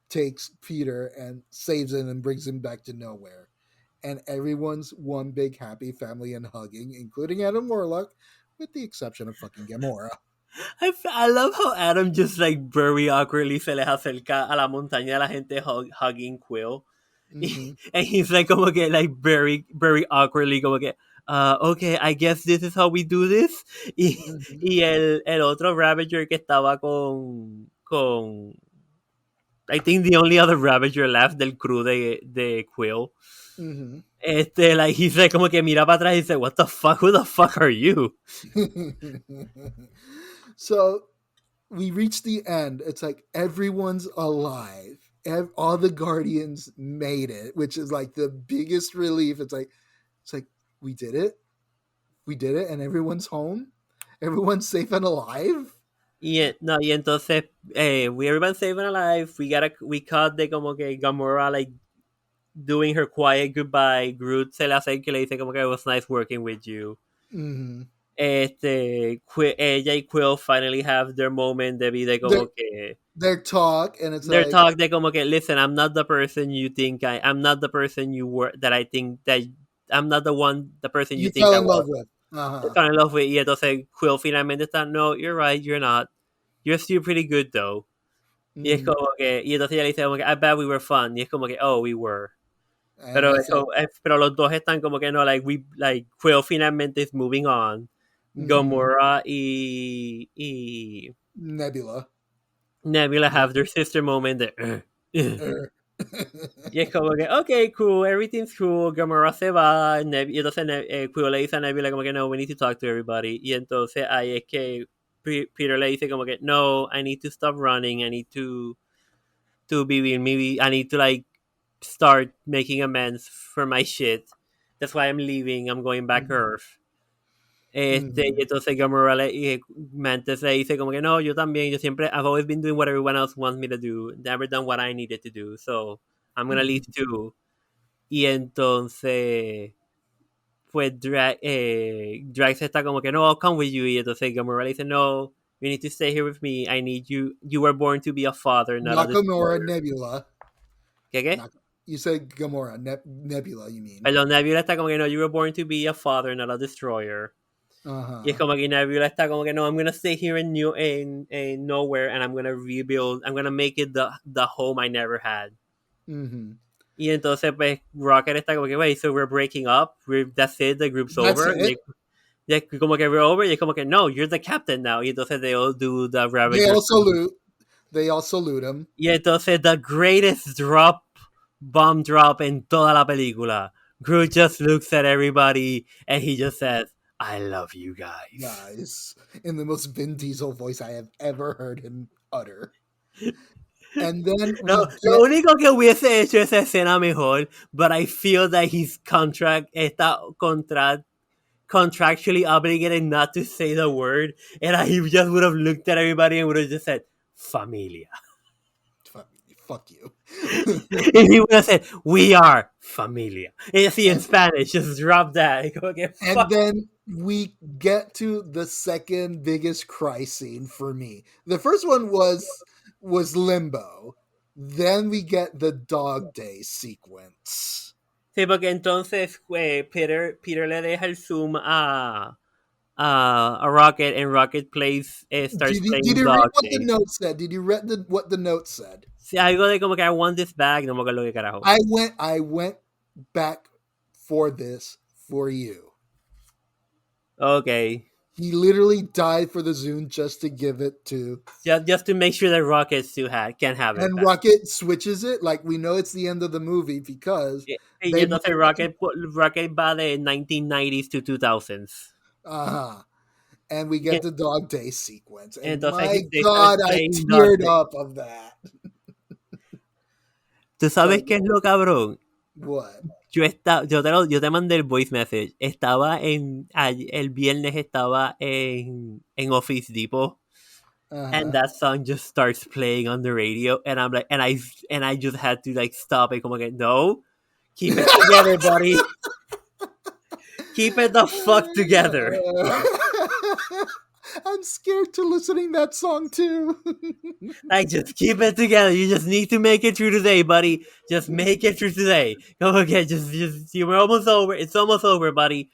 takes Peter and saves him and brings him back to nowhere. And everyone's one big happy family and hugging, including Adam Warlock, with the exception of fucking Gamora. I love how Adam just like very awkwardly se les acerca a la montaña de la gente hugging Quill. Mm-hmm. And he's like como que like very, very awkwardly como que okay, I guess this is how we do this. Y el otro Ravager que estaba con I think the only other Ravager left del crew de Quill. Mm-hmm. Like he's like como que mira para atrás y dice, what the fuck? Who the fuck are you? So we reach the end. It's like everyone's alive. All the Guardians made it, which is like the biggest relief. It's like we did it, and everyone's home. Everyone's safe and alive. Y entonces everyone's safe and alive. We caught de como que Gamora like doing her quiet goodbye. Groot se le acerca y le dice como que it was nice working with you. Mm-hmm. Ella y Quill finally have their moment de vida como que their talk, and it's their like, talk de como que listen, I'm not the person you think I'm not the person you were, that I think that I'm not the person you think fell I in was. love with. Uh-huh. Fell in love with. Y entonces Quill finalmente está, no, you're right, you're not. You're still pretty good though. Mm-hmm. Y es como que, y entonces ella dice como que, I bet we were fun. Y es como que, oh, we were. Pero los dos están como que no, like Quill finalmente is moving on. Mm-hmm. Gamora y Nebula have their sister moment de y es como que, okay, cool, everything's cool. Gamora se va, y entonces Quill le dice a Nebula como que, no, we need to talk to everybody. Y entonces ahí es que Peter le dice como que, no, I need to stop running, I need to be with me, I need to like start making amends for my shit. That's why I'm leaving, I'm going back to Earth. Y entonces Gamora Mantis le dice como que no, yo también, I've always been doing what everyone else wants me to do, never done what I needed to do, so I'm gonna leave too. Y entonces pues Drax está como que no, I'll come with you. Y entonces Gamora le dice, no, you need to stay here with me, I need you, you were born to be a father, not a Gamora, Nebula. ¿Qué? You said Gamora, Nebula, you mean. Perdón, Nebula está como que no, you were born to be a father, not a destroyer. Uh-huh. Y es como que Nebula está como que no, I'm gonna stay here in nowhere, and I'm gonna rebuild, I'm gonna make it the home I never had. Mm-hmm. Y entonces pues Rocket está como que, wait, so we're breaking up, that's it, the group's over. Y como que we're over, y es como que no, you're the captain now. Y entonces they all do the Ravager. They all salute him. Y entonces the greatest bomb drop en toda la película. Groot just looks at everybody and he just says, I love you guys. In the most Vin Diesel voice I have ever heard him utter. And then lo único que hubiese hecho esa escena mejor, but I feel that his contract está contractually obligated not to say the word, and he just would have looked at everybody and would have just said, familia. Fuck you. And he would have said, we are familia. And see, in Spanish, just drop that. And then we get to the second biggest cry scene for me. The first one was Limbo. Then we get the Dog Day sequence. Sí, porque entonces Peter le deja el zoom a Rocket, and Rocket starts playing Did you Dog read what Day. the note said? Did you read what the note said? Sí, algo de como que I want this back, no me acuerdo qué carajo. I went back for this for you. Okay. He literally died for the Zune just to give it to... Just to make sure that Rocket still can have it. And back. Rocket switches it, like we know it's the end of the movie because... Y entonces Rocket va de 1990s to 2000s. Uh-huh. and we get the dog day sequence. And Entonces my they start God, I playing dog teared day. up of that. ¿Tú sabes So, qué es lo cabrón? what? Yo te mandé el voice message. El viernes estaba en Office Depot. And that song just starts playing on the radio, and I'm like, and I just had to like stop it. Como que, no, keep it together, buddy. Keep it the fuck together. I'm scared to listening that song too. Like, just keep it together. You just need to make it through today, buddy. Just make it through today. Come again, just we're almost over. It's almost over, buddy.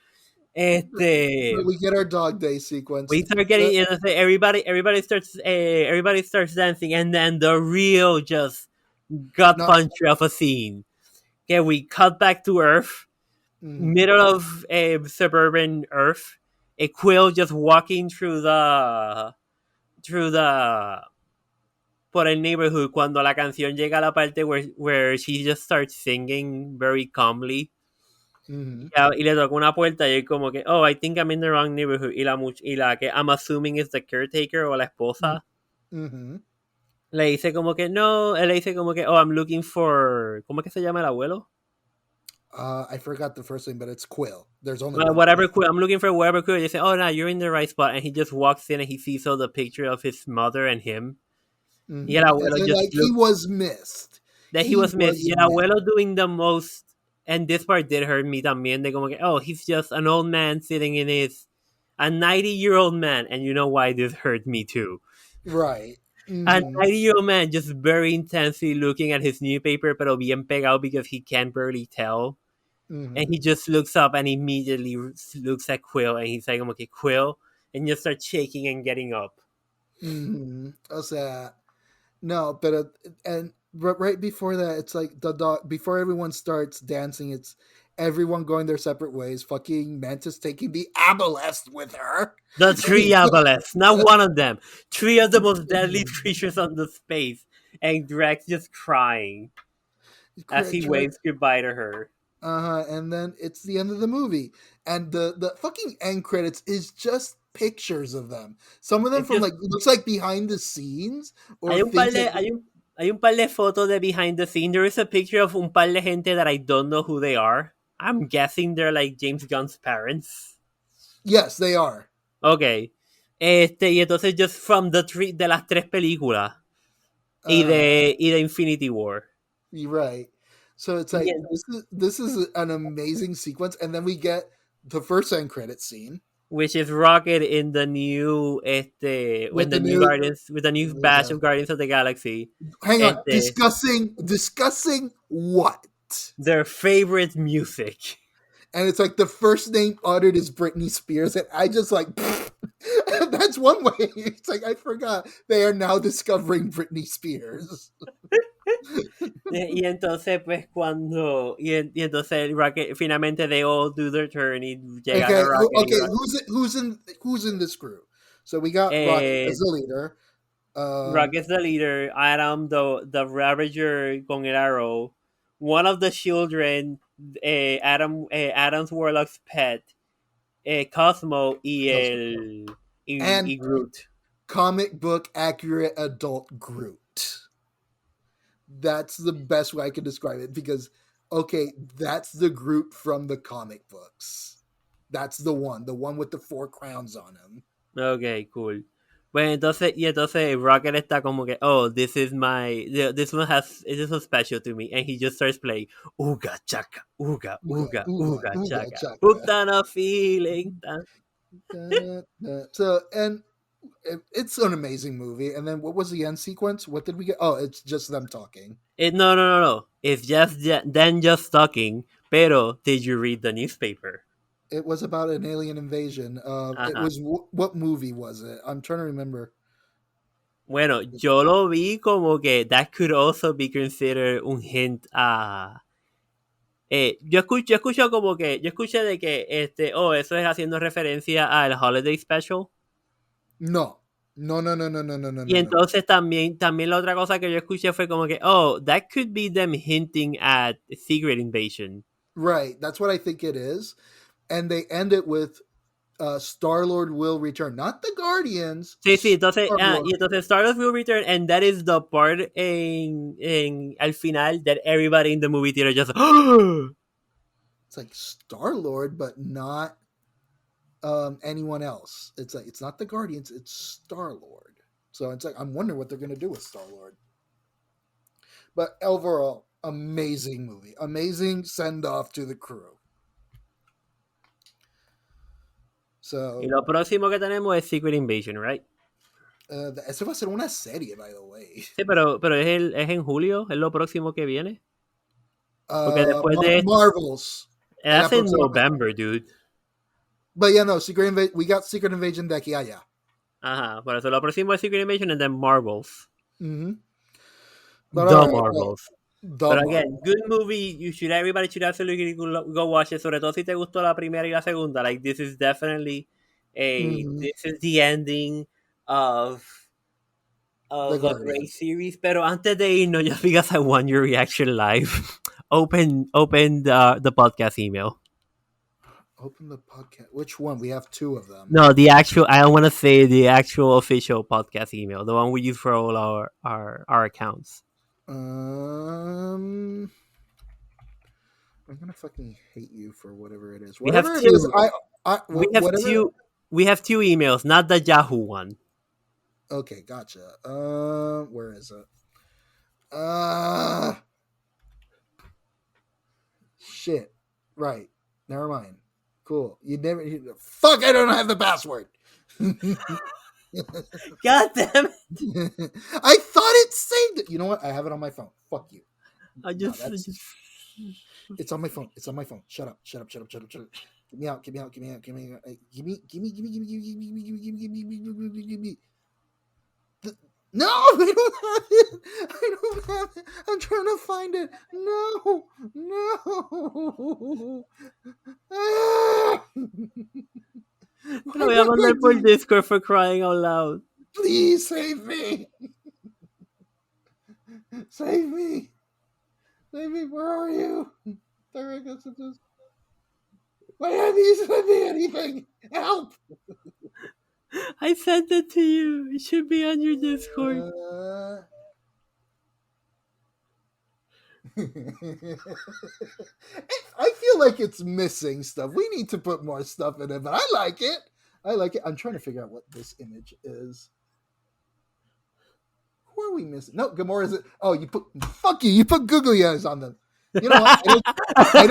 So we get our dog day sequence. We start getting everybody starts dancing, and then the real just gut puncher of a scene. Okay, we cut back to Earth, middle of suburban Earth. A Quill just walking through the por el neighborhood cuando la canción llega a la parte where she just starts singing very calmly. Y le toca una puerta y es como que, oh, I think I'm in the wrong neighborhood. Y la que I'm assuming is the caretaker o la esposa. Le dice como que, no, él le dice como que, oh, I'm looking for, ¿cómo es que se llama el abuelo? I forgot the first name, but it's Quill. There's only whatever Quill. I'm looking for whatever Quill. They say, oh, no, you're in the right spot. And he just walks in and he sees all the picture of his mother and him. Y el abuelo just like he was missed. That he was missed. Y el abuelo doing the most, and this part did hurt me también, de como que, oh, he's just an old man sitting in a 90-year-old man. And you know why this hurt me too. Right. A 90-year-old man just very intensely looking at his newspaper, pero bien pegado because he can't barely tell. And he just looks up and immediately looks at Quill and he's like, okay, Quill, and just starts shaking and getting up. O sea, no, but and right before that, it's like the dog. Before everyone starts dancing, it's everyone going their separate ways. Fucking Mantis taking the aboleth with her. The three aboleths, not one of them. Three of the most deadly creatures on the space, and Drax just crying as he waves goodbye to her. And then it's the end of the movie, and the fucking end credits is just pictures of them. Some of them from like looks like behind the scenes. Or hay un par de fotos de behind the scenes. There is a picture of un par de gente that I don't know who they are. I'm guessing they're like James Gunn's parents. Yes, they are. Okay. Y entonces just from de las tres películas y de Infinity War. Right. So it's like this is an amazing sequence, and then we get the first end credit scene, which is Rocket in the new with the new batch of Guardians of the Galaxy. Hang on, discussing what? Their favorite music. And it's like the first name uttered is Britney Spears, and I just like that's one way. It's like I forgot they are now discovering Britney Spears. Y entonces pues y entonces Rocket finalmente they all do their turn y llega Rocket. Okay, who's in this crew? So we got Rocket as the leader. Rocket's the leader. Adam the Ravager con el arrow. One of the children, Adam's Warlock's pet, Cosmo y Groot. Comic book accurate adult Groot. That's the best way I can describe it, because okay, that's the Groot from the comic books. That's the one with the 4 crowns on him. Okay, cool. Bueno, entonces Rocket está como que, oh, this one's special to me, and he just starts playing Ooga Chaka, Ooga Ooga Ooga Chaka, hooked on a feeling. So, and it's an amazing movie. And then what was the end sequence? What did we get? Oh, it's just them talking. No. It's just them just talking. Pero did you read the newspaper? It was about an alien invasion. It was what movie was it? I'm trying to remember. Bueno, yo lo vi como que that could also be considered un hint a. Yo escucho como que yo escuché de que eso es haciendo referencia al Holiday Special. No. Y entonces también la otra cosa que yo escuché fue como que, oh, that could be them hinting at Secret Invasion. Right, that's what I think it is. And they end it with Star-Lord will return. Not the Guardians. Sí, entonces, Star-Lord. y entonces Stardust will return, and that is the part al final that everybody in the movie theater just It's like Star-Lord, but not anyone else. It's like it's not the Guardians, it's Star-Lord. So it's like I'm wondering what they're gonna do with Star-Lord. But overall, amazing movie. Amazing send-off to the crew. So, Y lo próximo que tenemos es Secret Invasion, right? eso va a ser una serie, by the way. Sí, pero es en julio, es lo próximo que viene. Porque después de Marvels. that's in November, dude. But yeah, no, we got Secret Invasion de aquí a allá. Ajá, por eso lo próximo es Secret Invasion and then Marvels. Mm-hmm. Marvels. But again, good movie. Everybody should absolutely go watch it. Sobre todo si te gustó la primera y la segunda. Like this is definitely this is the ending of a great series. Pero antes de irnos, just because I want your reaction live, open the podcast email. Open the podcast. Which one? We have two of them. No, the actual. I don't want to say the actual official podcast email, the one we use for all our accounts. I'm gonna fucking hate you for whatever it is. We have two emails, not the Yahoo one. Okay, gotcha. Where is it? Shit. Right. Never mind. Cool. Fuck, I don't have the password. God damn it. I thought it saved it. You know what? I have it on my phone. Fuck you. It's on my phone. It's on my phone. Shut up. Get me out. Give me. No, I don't have it. I'm trying to find it. No. Te lo voy a mandar por Discord for crying out loud. Please save me. Save me. Where are you? Direct messages. Why haven't you sent me anything? Help. I sent it to you. It should be on your Discord. I feel like it's missing stuff. We need to put more stuff in it, but I like it. I'm trying to figure out what this image is. Who are we missing? No, Gamora is it? Oh, you put googly eyes on them. You know what? I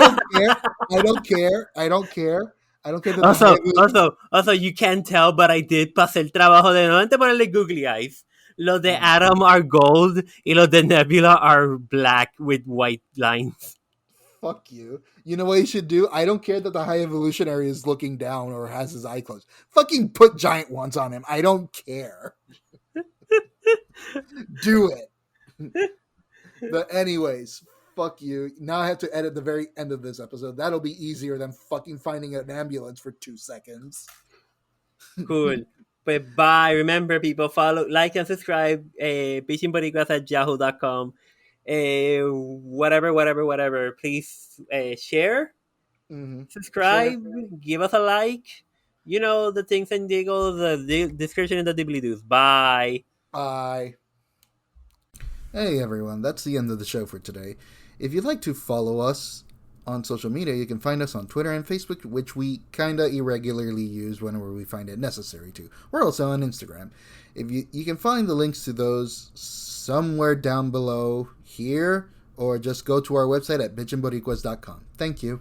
don't care. Also, you can't tell, but I did pasar el trabajo de nuevamente ponerle googly eyes. Los de Atom are gold y los de Nebula are black with white lines. Fuck you. You know what you should do? I don't care that the High Evolutionary is looking down or has his eye closed. Fucking put giant ones on him. I don't care. Do it. But anyways, fuck you. Now I have to edit the very end of this episode. That'll be easier than fucking finding an ambulance for 2 seconds. Cool. But bye. Remember, people, follow, like, and subscribe. Bichin Boricuas at yahoo.com. Whatever. Please share, subscribe, give us a like. You know, the things and giggles, the description in the doobly-doos. Bye. Bye. Hey, everyone. That's the end of the show for today. If you'd like to follow us on social media, you can find us on Twitter and Facebook, which we kind of irregularly use whenever we find it necessary to. We're also on Instagram. If you can find the links to those somewhere down below here, or just go to our website at bichinboricuas.com. Thank you.